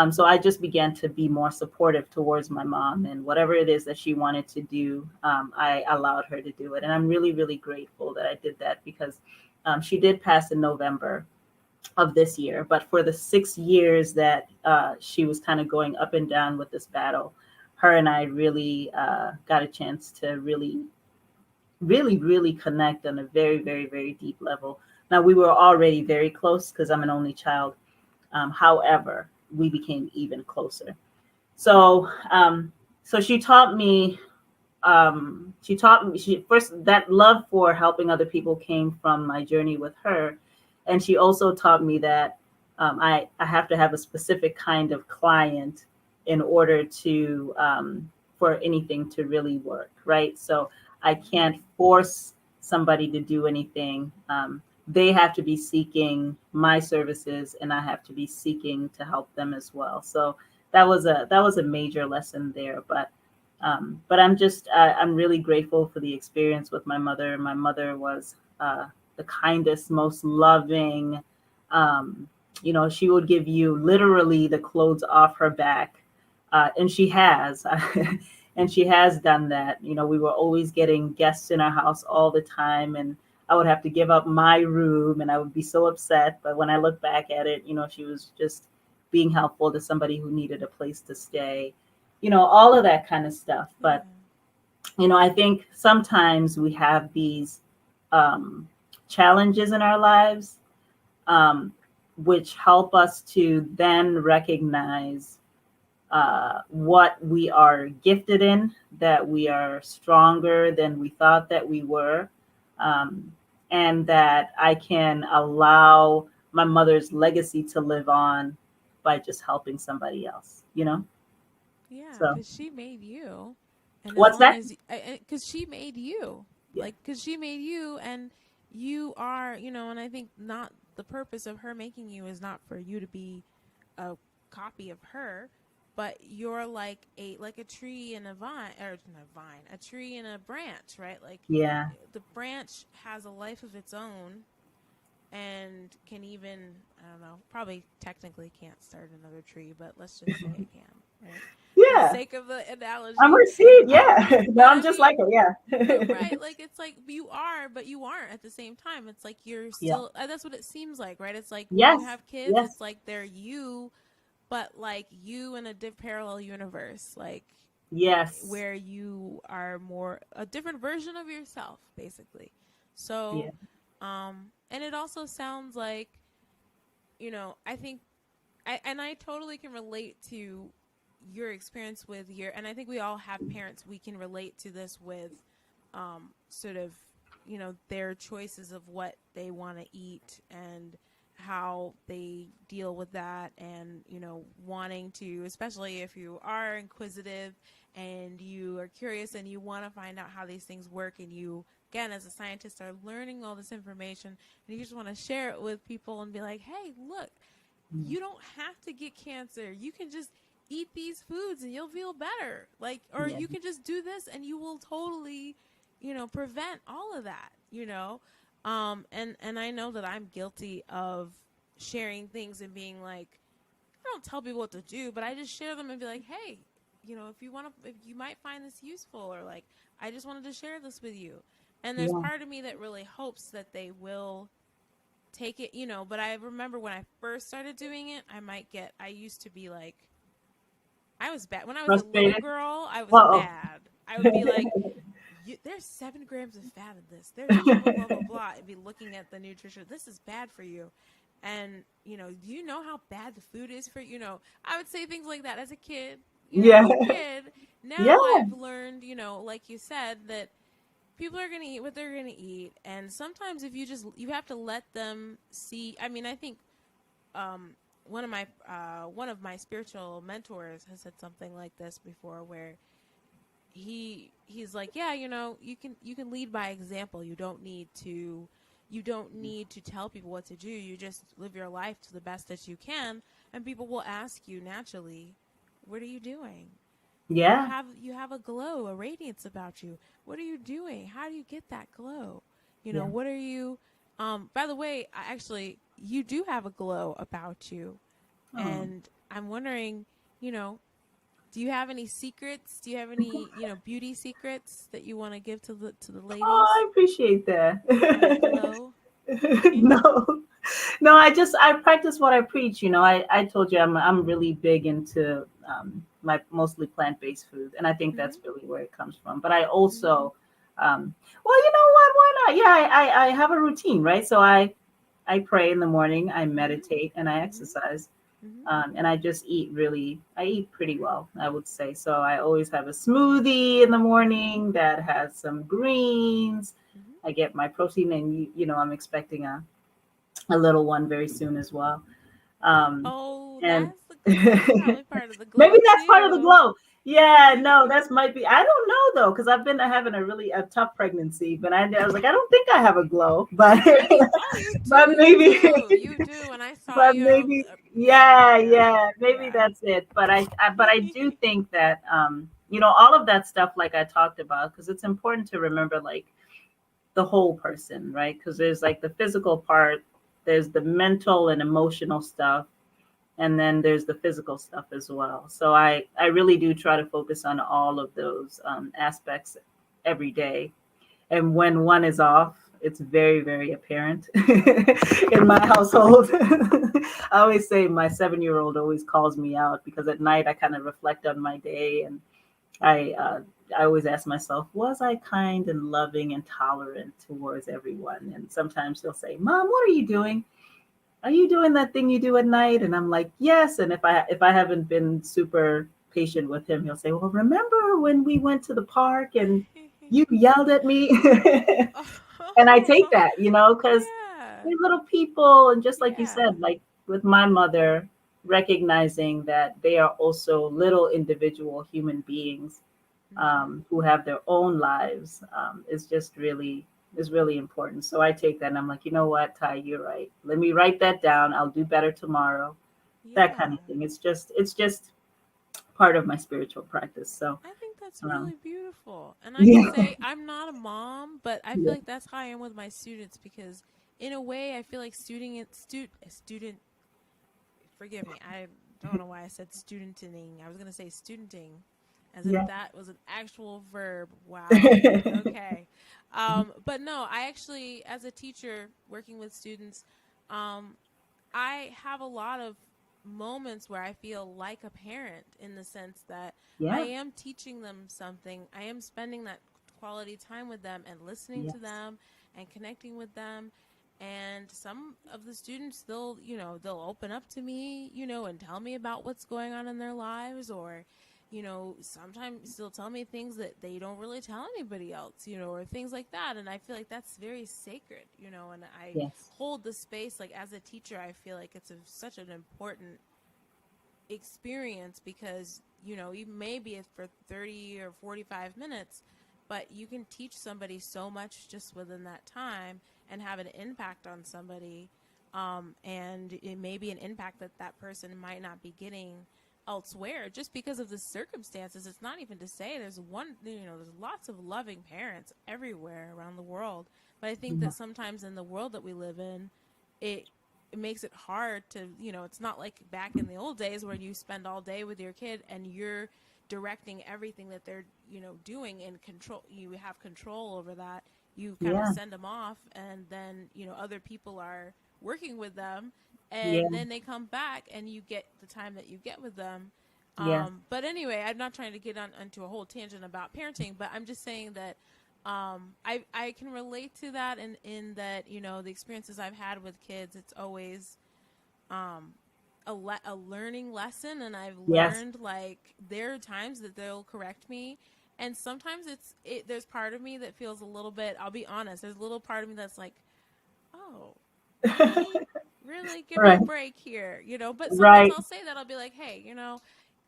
So I just began to be more supportive towards my mom, and whatever it is that she wanted to do, I allowed her to do it. And I'm really, really grateful that I did that because she did pass in November of this year. But for the 6 years that she was kind of going up and down with this battle, her and I really got a chance to really, really, really connect on a very, very, very deep level. Now, we were already very close because I'm an only child. However, we became even closer. So, so she taught me, she first, that love for helping other people came from my journey with her. And she also taught me that I have to have a specific kind of client in order to, for anything to really work, right? So I can't force somebody to do anything. They have to be seeking my services, and I have to be seeking to help them as well. So that was a major lesson there. But I'm really grateful for the experience with my mother. My mother was the kindest, most loving. Um, she would give you literally the clothes off her back, and she has, and she has done that. We were always getting guests in our house all the time, and I would have to give up my room, and I would be so upset. But when I look back at it, she was just being helpful to somebody who needed a place to stay, all of that kind of stuff. But Yeah. I think sometimes we have these um, challenges in our lives, um, which help us to then recognize what we are gifted in, that we are stronger than we thought that we were, um, and that I can allow my mother's legacy to live on by just helping somebody else. Yeah, So, because she made you. And as what's long that? as, because she made you, Yeah. because she made you, and you are, and I think not the purpose of her making you is not for you to be a copy of her, but you're like a tree and a vine, or not a vine, a tree and a branch, right? Like Yeah. the branch has a life of its own and can even, I don't know, probably technically can't start another tree, but let's just say it can, right? For the Yeah. sake of the I'm analogy. a seed. Yeah. No, But I'm I just mean, like her. but Yeah. right, like it's like you are, but you aren't at the same time. It's like you're Yeah. still, that's what it seems like, right? It's like when you Yes. have kids, Yes. it's like they're you, but like you in a parallel universe, like Yes. where you are more a different version of yourself, basically. So Yeah. And it also sounds like, I think I totally can relate to your experience with and I think we all have parents we can relate to this with, sort of, their choices of what they want to eat and how they deal with that, and wanting to, especially if you are inquisitive and you are curious and you want to find out how these things work, and you, again, as a scientist, are learning all this information, and you just want to share it with people and be like, hey, look, you don't have to get cancer. You can just eat these foods and you'll feel better. Like, or Yeah. you can just do this and you will totally, prevent all of that, and I know that I'm guilty of sharing things and being like, I don't tell people what to do, but I just share them and be like, hey, if you want to, if you might find this useful, or like, I just wanted to share this with you. And there's Yeah. part of me that really hopes that they will take it, but I remember when I first started doing it, I used to be like, I was bad. When I was a little Frustrated. girl, I was Uh bad. I would be like, there's 7 grams of fat in this. There's blah, blah, blah, blah, blah. And be looking at the nutrition. This is bad for you. And, do you know how bad the food is for, I would say things like that as a kid, yeah. as a kid. Yeah. Now I've learned, like you said, that people are going to eat what they're going to eat, and sometimes if you have to let them see. I mean, I think, um, one of my spiritual mentors has said something like this before, where he's like, yeah, you can lead by example. You don't need to tell people what to do. You just live your life to the best that you can, and people will ask you naturally, what are you doing? you Yeah. have you have a glow, a radiance about you. What are you doing? How do you get that glow? Yeah. What are you By the way, you do have a glow about you. Oh. And I'm wondering, you know, do you have any secrets? Do you have any, beauty secrets that you want to give to the Oh, ladies I appreciate on the that. glow? no, no, I practice what I preach. I told you I'm really big into my mostly plant-based food, and I think Mhm. that's really where it comes from. But I Mhm. also, well, you know what? Why not? Yeah, I have a routine, right? So I pray in the morning, I Mhm. meditate, and I Mhm. exercise. Mhm. And I eat pretty well, I would say. So I always have a smoothie in the Mhm. morning that has some greens. Mhm. I get my protein, and I'm expecting a little one very soon as well. Um, Oh, and that's probably part of the maybe glow that's part of the too. glow. Yeah, no, that's might be. I don't know though, because I've been having a tough pregnancy, but I was like, I don't think I have a glow, but Maybe. Oh, you do. but You maybe do. You do. And I saw but you. maybe Yeah. yeah, Yeah. yeah, maybe Yeah. that's it. But I do think that all of that stuff, like I talked about, because it's important to remember, like, the whole person, right? Because there's like the physical part, there's the mental and emotional stuff, and then there's the physical stuff as well. So I really do try to focus on all of those aspects every day. And when one is off, it's very, very apparent in my household. I always say my 7-year-old always calls me out, because at night I kind of reflect on my day, and I uh, I always ask myself, was I kind and loving and tolerant towards everyone? And sometimes he'll say, "Mom, what are you doing? Are you doing that thing you do at night?" And I'm like, "Yes." And if I haven't been super patient with him, he'll say, "Well, remember when we went to the park and you yelled at me?" And I take Oh, that, because yeah. they're little people, and just like you Yeah. said, like with my mother, recognizing that they are also little individual human beings, Mhm. who have their own lives, is really important. So I take that, and I'm like, you know what, Ty, you're right. Let me write that down. I'll do better tomorrow. That kind Yeah. of thing. It's just part of my spiritual practice. So I think that's um, really beautiful. And I can yeah, say I'm not a mom, but I feel yeah, like that's how I am with my students, because in a way I feel like student forgive me. I don't know why I said studenting. I was going to say studenting as if yeah, that was an actual verb. Wow. Okay. But no, I actually, as a teacher working with students, um, I have a lot of moments where I feel like a parent, in the sense that I yeah, am teaching them something. I am spending that quality time with them and listening to yes, them and connecting with them. And some of the students, they'll open up to me, and tell me about what's going on in their lives, or sometimes they'll tell me things that they don't really tell anybody else, or things like that. And I feel like that's very sacred, and I Yes. hold the space. Like, as a teacher, I feel like it's such an important experience, because you may be it for 30 or 45 minutes, but you can teach somebody so much just within that time and have an impact on somebody. And it may be an impact that that person might not be getting elsewhere just because of the circumstances. It's not even to say there's lots of loving parents everywhere around the world, but I think Yeah. that sometimes in the world that we live in, it it makes it hard to, it's not like back in the old days where you spend all day with your kid and you're directing everything that they're, doing, and you have control over that. You kind of Yeah. send them off, and then, other people are working with them, Yeah. and then they come back and you get the time that you get with them. Yes. But anyway, I'm not trying to get onto a whole tangent about parenting, but I'm just saying that I can relate to that, in that, the experiences I've had with kids, it's always um, a learning lesson, and I've Yes. learned, like, there are times that they'll correct me, and sometimes there's part of me that feels a little bit. I'll be honest. There's a little part of me that's like, oh, really, really, give me a Right. break here, But sometimes Right. I'll say that. I'll be like, hey,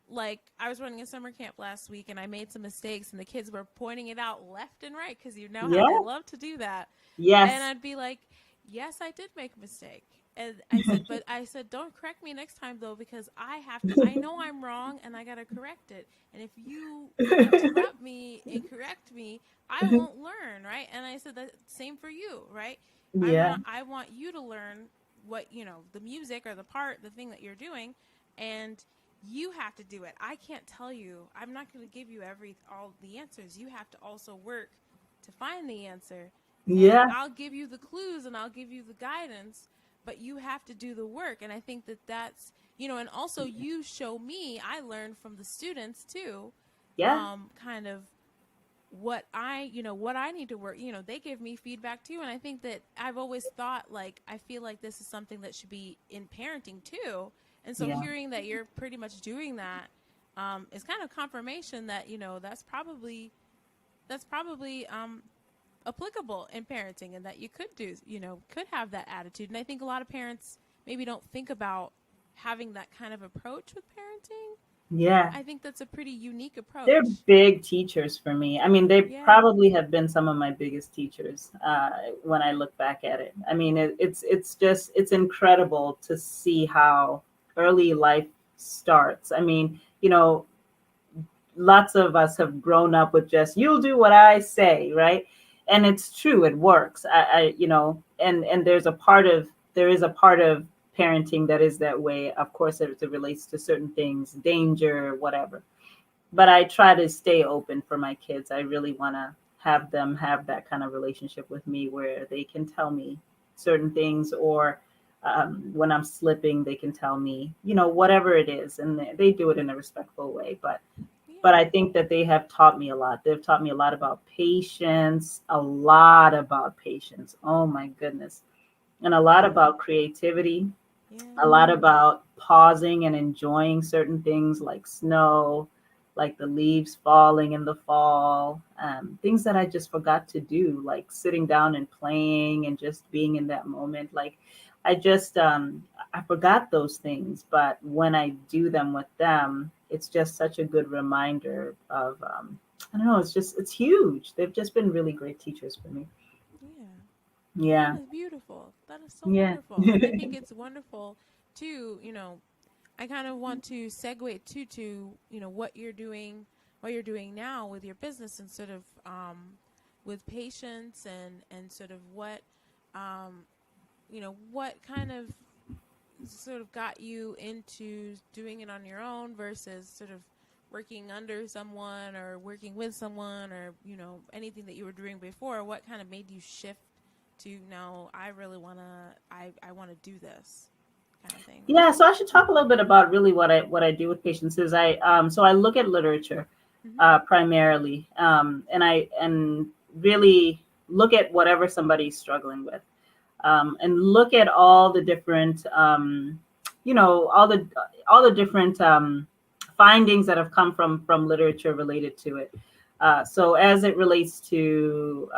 like, I was running a summer camp last week and I made some mistakes, and the kids were pointing it out left and right, because you know how they Yeah. love to do that. And Yes. I'd be like, yes, I did make a mistake. And I said, don't correct me next time, though, because I know I'm wrong and I got to correct it. And if you interrupt me and correct me, I won't learn, right? And I said, that same for you, right? Yeah. I want you to learn what, the music or the thing that you're doing, and you have to do it. I can't tell you. I'm not going to give you all the answers. You have to also work to find the answer. And Yeah. I'll give you the clues and I'll give you the guidance, but you have to do the work. And I think that that's, and also you show me, I learned from the students too, Yeah. kind of what I need to work. They give me feedback too, and I think that I've always thought, like, I feel like this is something that should be in parenting too. And so Yeah. hearing that you're pretty much doing that, is kind of confirmation that, that's probably applicable in parenting, and that you could have that attitude. And I think a lot of parents maybe don't think about having that kind of approach with parenting. Yeah. I think that's a pretty unique They're approach. big teachers for me. I mean, they Yeah. probably have been some of my biggest teachers when I look back at it. I mean, it's incredible to see how early life starts. I mean, lots of us have grown up with just you'll do what I say, right? And it's true, it works. And there is a part of parenting that is that way. Of course, as it relates to certain things, danger, whatever. But I try to stay open for my kids. I really want to have them have that kind of relationship with me where they can tell me certain things, or when I'm slipping, they can tell me, whatever it is, and they do it in a respectful way. But I Yeah. think that they have taught me a lot. They've taught me a lot about patience, a lot about patience. Oh my goodness. And a lot Yeah. about creativity, a Yeah. lot about pausing and enjoying certain things like snow, like the leaves falling in the fall, things that I just forgot to do, like sitting down and playing and just being in that moment. Like I just, I forgot those things, but when I do them with them, it's just such a good reminder of, I don't know, it's huge. They've just been really great teachers for me. Yeah. Yeah. That is beautiful. That is so Yeah. wonderful. And I think it's wonderful too, I kind of want to segue to, what you're doing now with your business, and sort of with patients, and sort of um what kind of sort of got you into doing it on your own versus sort of working under someone or working with someone, or anything that you were doing before. What kind of made you shift to, no, I really want to, I want to do this kind of thing? Yeah, so I should talk a little bit about really what I do with patients is I look at literature Mm-hmm. primarily, and I really look at whatever somebody's struggling with. and look at all the different, all the different findings that have come from literature related to it. So as it relates to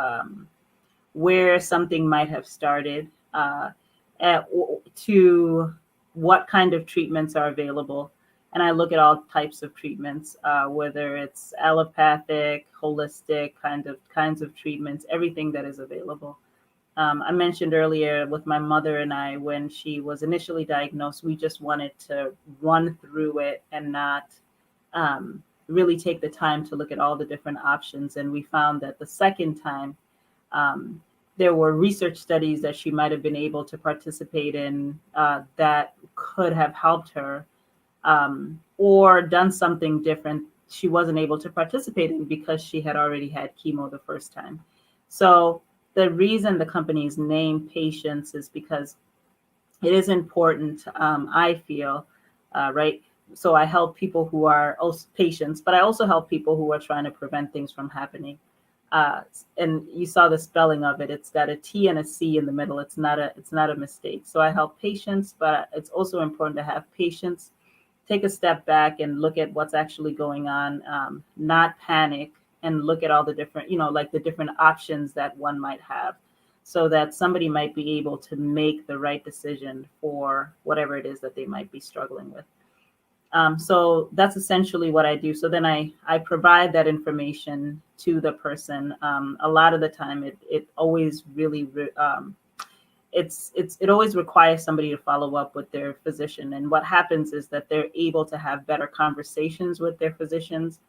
where something might have started, at, to what kind of treatments are available. And I look at all types of treatments, whether it's allopathic, holistic kinds of treatments, everything that is available. I mentioned earlier with my mother and I, when she was initially diagnosed, we just wanted to run through it and not really take the time to look at all the different options. And we found that the second time, um, there were research studies that she might have been able to participate in that could have helped her, or done something different she wasn't able to participate in because she had already had chemo the first time. So the reason the company's name Patience is because it is important, I feel, right? So I help people who are also patients, but I also help people who are trying to prevent things from happening. Uh, and you saw the spelling of it. It's got a T and a C in the middle. It's not a mistake. So I help patients, but it's also important to have patience, take a step back and look at what's actually going on, not panic, and look at all the different, like the different options that one might have, so that somebody might be able to make the right decision for whatever it is that they might be struggling with. So that's essentially what I do. So then I provide that information to the person. A lot of the time, it always really it always requires somebody to follow up with their physician. And what happens is that they're able to have better conversations with their physicians,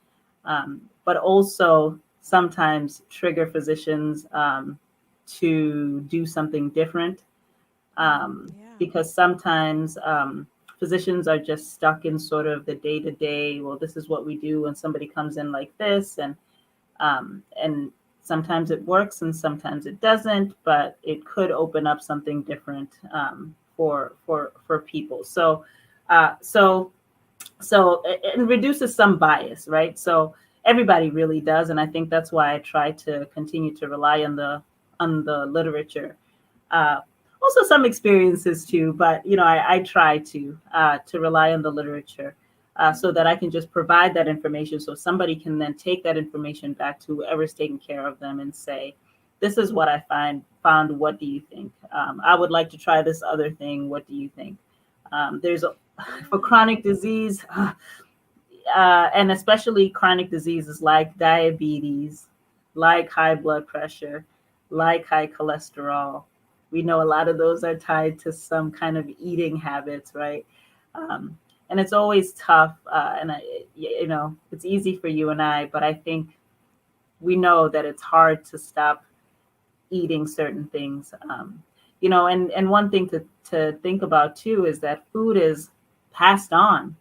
but also sometimes trigger physicians to do something different, Yeah. because sometimes physicians are just stuck in sort of the day to day. Well, this is what we do when somebody comes in like this, and sometimes it works and sometimes it doesn't, but it could open up something different, for people. So it reduces some bias, right? So everybody really does, and I think that's why I try to continue to rely on the literature. Uh, Also some experiences too, but I try to rely on the literature, so that I can just provide that information, so somebody can then take that information back to whoever's taking care of them and say, "This is what I found. What do you think? I would like to try this other thing. What do you think?" There's for Yeah. chronic disease, and especially chronic diseases like diabetes, like high blood pressure, like high cholesterol. We know a lot of those are tied to some kind of eating habits, right? Um, and it's always tough, it's easy for you and I, but I think we know that it's hard to stop eating certain things. And one thing to think about too is that food is passed on.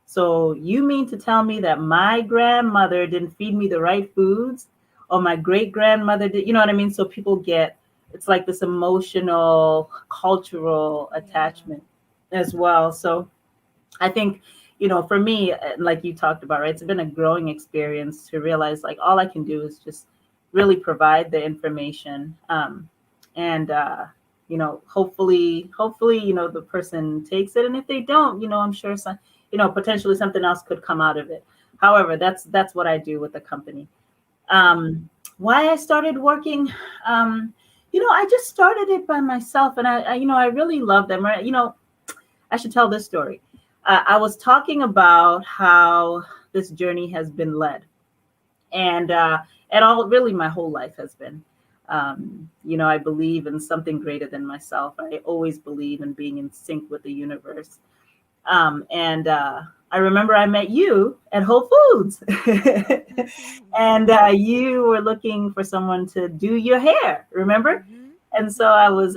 So you mean to tell me that my grandmother didn't feed me the right foods, or my great grandmother did? You know what I mean? So people get, it's like this emotional, cultural Yeah. attachment as well. So I think, for me, like you talked about, right? It's been a growing experience to realize like all I can do is just really provide the information, and hopefully, the person takes it, and if they don't, I'm sure some, potentially something else could come out of it. However, that's what I do with the company. Why I started working, I just started it by myself, and I really love them. Right? I should tell this story. I was talking about how this journey has been led, and all really my whole life has been. I believe in something greater than myself. I always believe in being in sync with the universe. And I remember I met you at Whole Foods, and Yeah. you were looking for someone to do your hair. Remember? Mhm. And so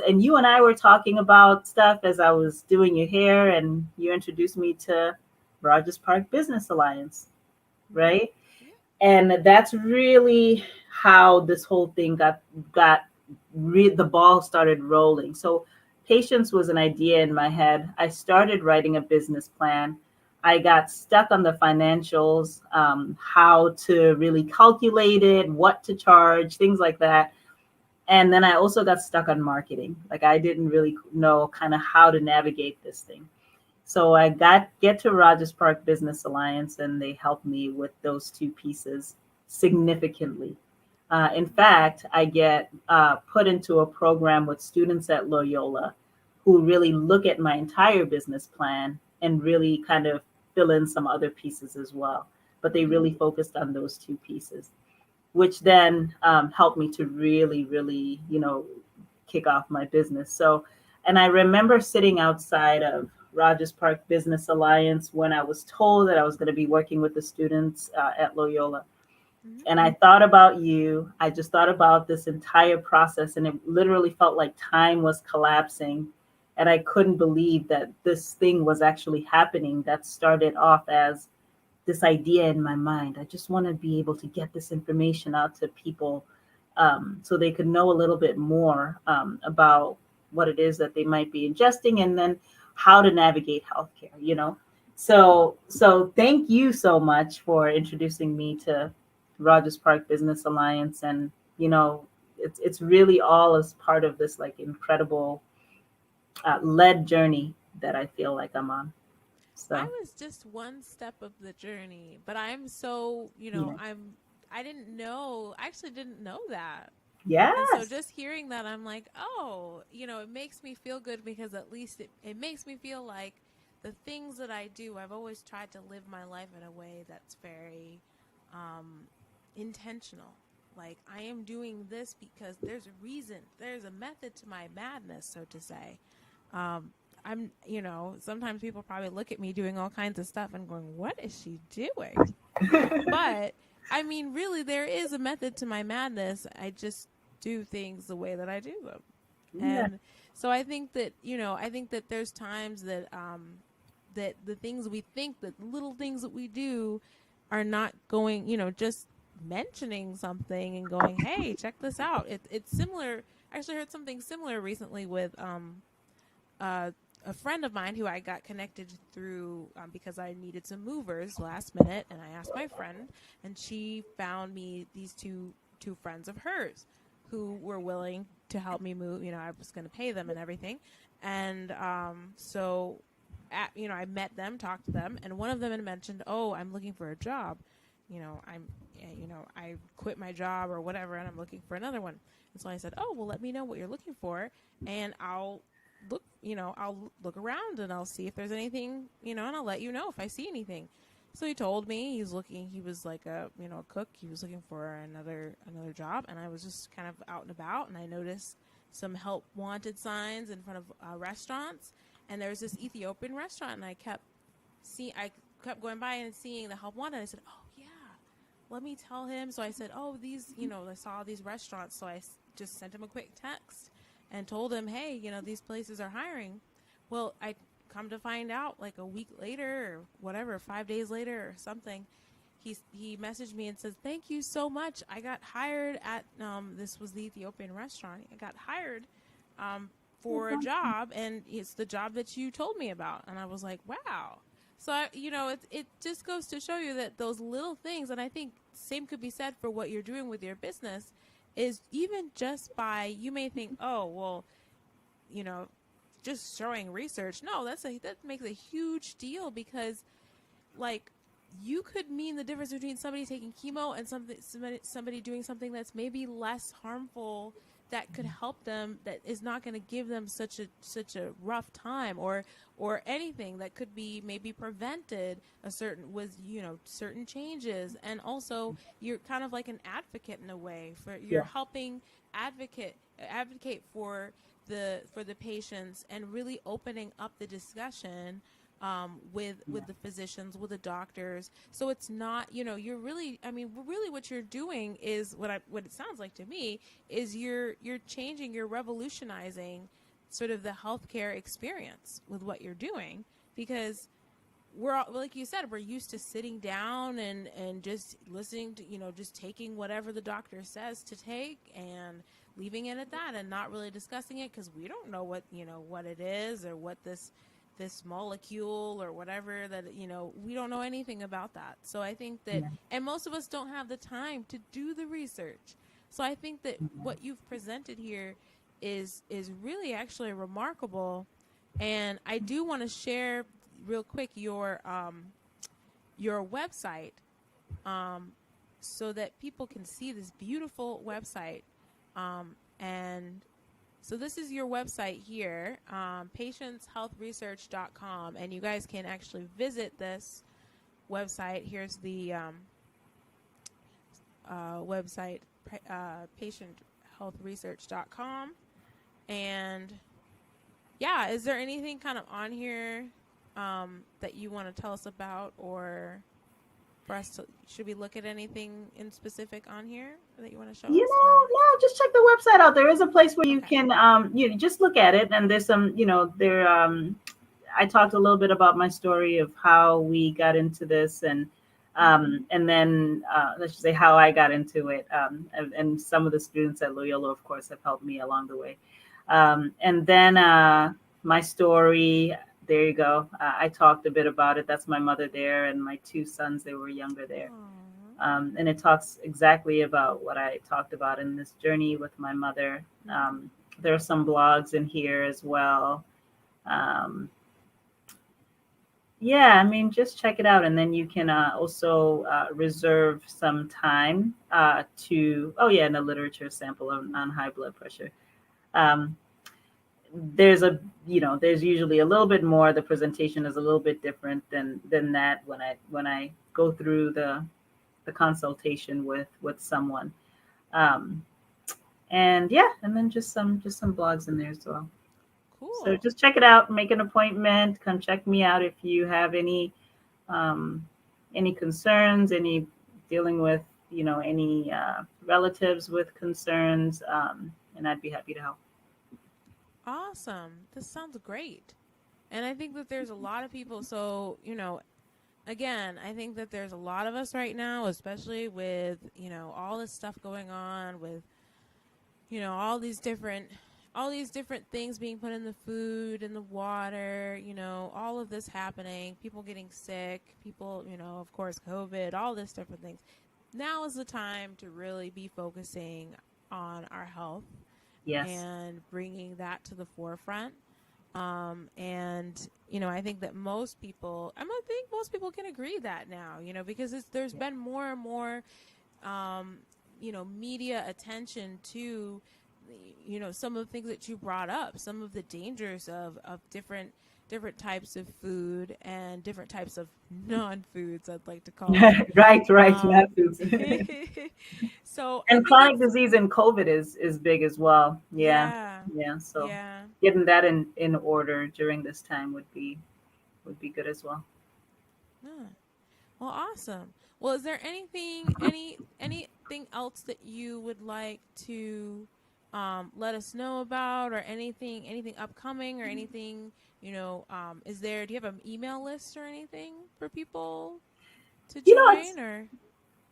and you and I were talking about stuff as I was doing your hair, and you introduced me to Rogers Park Business Alliance, Mhm. right? Yeah. And that's really how this whole thing got the ball started rolling. So patience was an idea in my head. I started writing a business plan. I got stuck on the financials, how to really calculate it, what to charge, things like that. And then I also got stuck on marketing. Like I didn't really know kind of how to navigate this thing. So I get to Rogers Park Business Alliance, and they helped me with those two pieces significantly. In fact, I get put into a program with students at Loyola who really look at my entire business plan and really kind of fill in some other pieces as well. But they Mm-hmm. really focused on those two pieces, which then helped me to really, really, kick off my business. So, and I remember sitting outside of Rogers Park Business Alliance when I was told that I was going to be working with the students at Loyola. Mm-hmm. And I thought about you. I just thought about this entire process, and it literally felt like time was collapsing. And I couldn't believe that this thing was actually happening that started off as this idea in my mind. I just want to be able to get this information out to people so they could know a little bit more about what it is that they might be ingesting and then how to navigate healthcare. So thank you so much for introducing me to Rogers Park Business Alliance. And, it's really all as part of this like incredible led journey that I feel like I'm on. I So, was just one step of the journey, but I'm so, yeah. I didn't know, I actually didn't know that. And so Yes. just hearing that, I'm like, oh, it makes me feel good because at least it makes me feel like the things that I do, I've always tried to live my life in a way that's very um, intentional. Like, I am doing this because there's a reason, there's a method to my madness, so to say. Um, sometimes people probably look at me doing all kinds of stuff and going, what is she doing? But I mean, really, there is a method to my madness. I just do things the way that I do them. Yeah. And so I think that, I think that there's times that that the things we think, that little things that we do are not going, just mentioning something and going, "Hey, check this out." It's similar. I actually heard something similar recently with uh, a friend of mine who I got connected through because I needed some movers last minute, and I asked my friend, and she found me these two friends of hers who were willing to help me move. I was going to pay them and everything, and I met them, talked to them, and one of them had mentioned, "Oh, I'm looking for a job. I quit my job or whatever, and I'm looking for another one." And so I said, "Oh, well, let me know what you're looking for, and I'll look around and I'll see if there's anything, and I'll let you know if I see anything." So he told me he was like a cook. He was looking for another job, and I was just kind of out and about, and I noticed some help wanted signs in front of restaurants, and there was this Ethiopian restaurant, and I kept going by and seeing the help wanted. I said, "Oh yeah, let me tell him." So I said, "Oh, I saw these restaurants." So just sent him a quick text and told him, "Hey, these places are hiring." Well, I come to find out like a week later or whatever, 5 days later or something, he messaged me and says, "Thank you so much. I got hired at this was the Ethiopian restaurant. I got hired for a job, and it's the job that you told me about." And I was like, "Wow." So it just goes to show you that those little things, and I think same could be said for what you're doing with your business, is even just by, you may think, "Oh, well, you know, just showing research." No, that makes a huge deal because, like, you could mean the difference between somebody taking chemo and somebody doing something that's maybe less harmful, that could help them, that is not going to give them such a rough time, or anything that could be maybe prevented a certain with certain changes. And also, you're kind of like an advocate in a way, for you're Yeah. helping advocate for the patients, and really opening up the discussion with the physicians, with the doctors. So it's not, you're really, I mean, really what you're doing is what it sounds like to me is you're changing, you're revolutionizing sort of the healthcare experience with what you're doing, because we're all, like you said, we're used to sitting down and just listening to, just taking whatever the doctor says to take and leaving it at that, and not really discussing it because we don't know what it is, or what this molecule or whatever, that we don't know anything about that. So I think that, Yeah. and most of us don't have the time to do the research. So I think that what you've presented here is really actually remarkable. And I do want to share real quick your website, um, so that people can see this beautiful website. And so this is your website here, patientshealthresearch.com, and you guys can actually visit this website. Here's the website, patienthealthresearch.com. And yeah, is there anything kind of on here that you want to tell us about, or for us to, should we look at anything in specific on here that you want to show You us, or? know, no, just check the website out. There is a place where you Okay. can, you just look at it, and there's some, there. I talked a little bit about my story of how we got into this, and then let's just say how I got into it, and some of the students at Loyola, of course, have helped me along the way, and then my story. There you go. I talked a bit about it. That's my mother there, and my two sons. They were younger there. Aww. And it talks exactly about what I talked about in this journey with my mother. There are some blogs in here as well. Um, yeah, I mean, just check it out. And then you can also reserve some time oh, yeah, and a literature sample on high blood pressure. Um, there's there's usually a little bit more. The presentation is a little bit different than that when I go through the consultation with someone. Um, and yeah, and then just some blogs in there as well. So Cool. just check it out, make an appointment, come check me out if you have um, any concerns, any dealing with any relatives with concerns, and I'd be happy to help. Awesome. This sounds great. And I think that there's a lot of people. So, again, I think that there's a lot of us right now, especially with, all this stuff going on with, all these different things being put in the food and the water, all of this happening, people getting sick, people, of course, COVID, all this different things. Now is the time to really be focusing on our health Yes. and bringing that to the forefront. And I think that I think most people can agree that now, because there's Yeah. been more and more, um, media attention to, some of the things that you brought up, some of the dangers of different types of food and different types of non-foods, I'd like to call it. Right, right. Um, Matthews. so I And think chronic it's, disease and COVID is big as well. Yeah, yeah, yeah. So yeah. getting that in order during this time would be good as well. Huh. Well, awesome. Well, is there anything else that you would like to let us know about, or anything upcoming, or anything, do you have an email list or anything for people to You know, it's join, or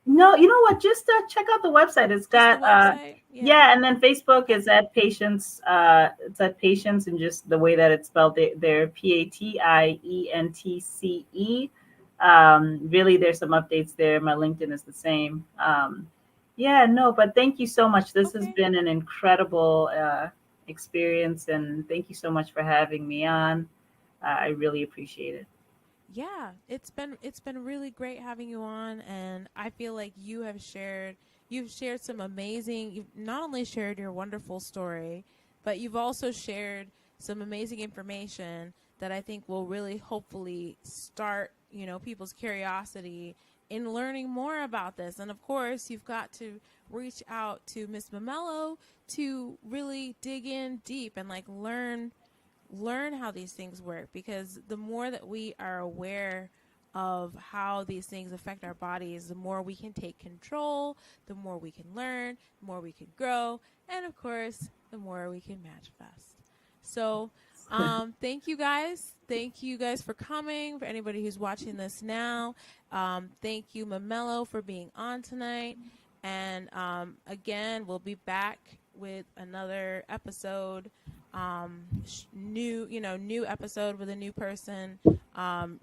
no, you know what? Just check out the website. It's just the got website? Yeah. yeah, and then Facebook Okay. is at Patients. It's at Patients, and just the way that it's spelled, they're PATIENTCE. Really, there's some updates there. My LinkedIn is the same. Yeah, no, but thank you so much. This has Okay. been an incredible experience, and thank you so much for having me on. I really appreciate it. Yeah, it's been really great having you on, and I feel like you've shared some amazing, you've not only shared your wonderful story, but you've also shared some amazing information that I think will really hopefully start, people's curiosity in learning more about this. And of course, you've got to reach out to Miss Mamello to really dig in deep and like learn how these things work, because the more that we are aware of how these things affect our bodies, the more we can take control, the more we can learn, the more we can grow, and of course, the more we can manifest. So, thank you guys. Thank you guys for coming. For anybody who's watching this now, thank you, Mamello, for being on tonight. And again, we'll be back with another episode, new episode with a new person,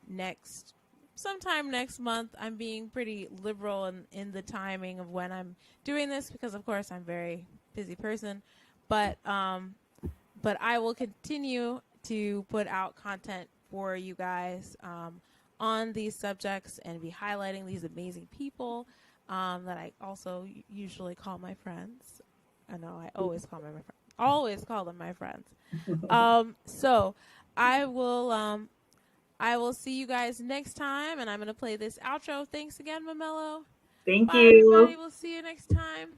next sometime next month. I'm being pretty liberal in the timing of when I'm doing this because, of course, I'm a very busy person. But I will continue to put out content for you guys on these subjects and be highlighting these amazing people that I also usually call my friends. I know I always call them my friends. Always call them my friends. So I will see you guys next time, and I'm gonna play this outro. Thanks again, Mamello. Thank Bye, everybody. you. We'll see you next time.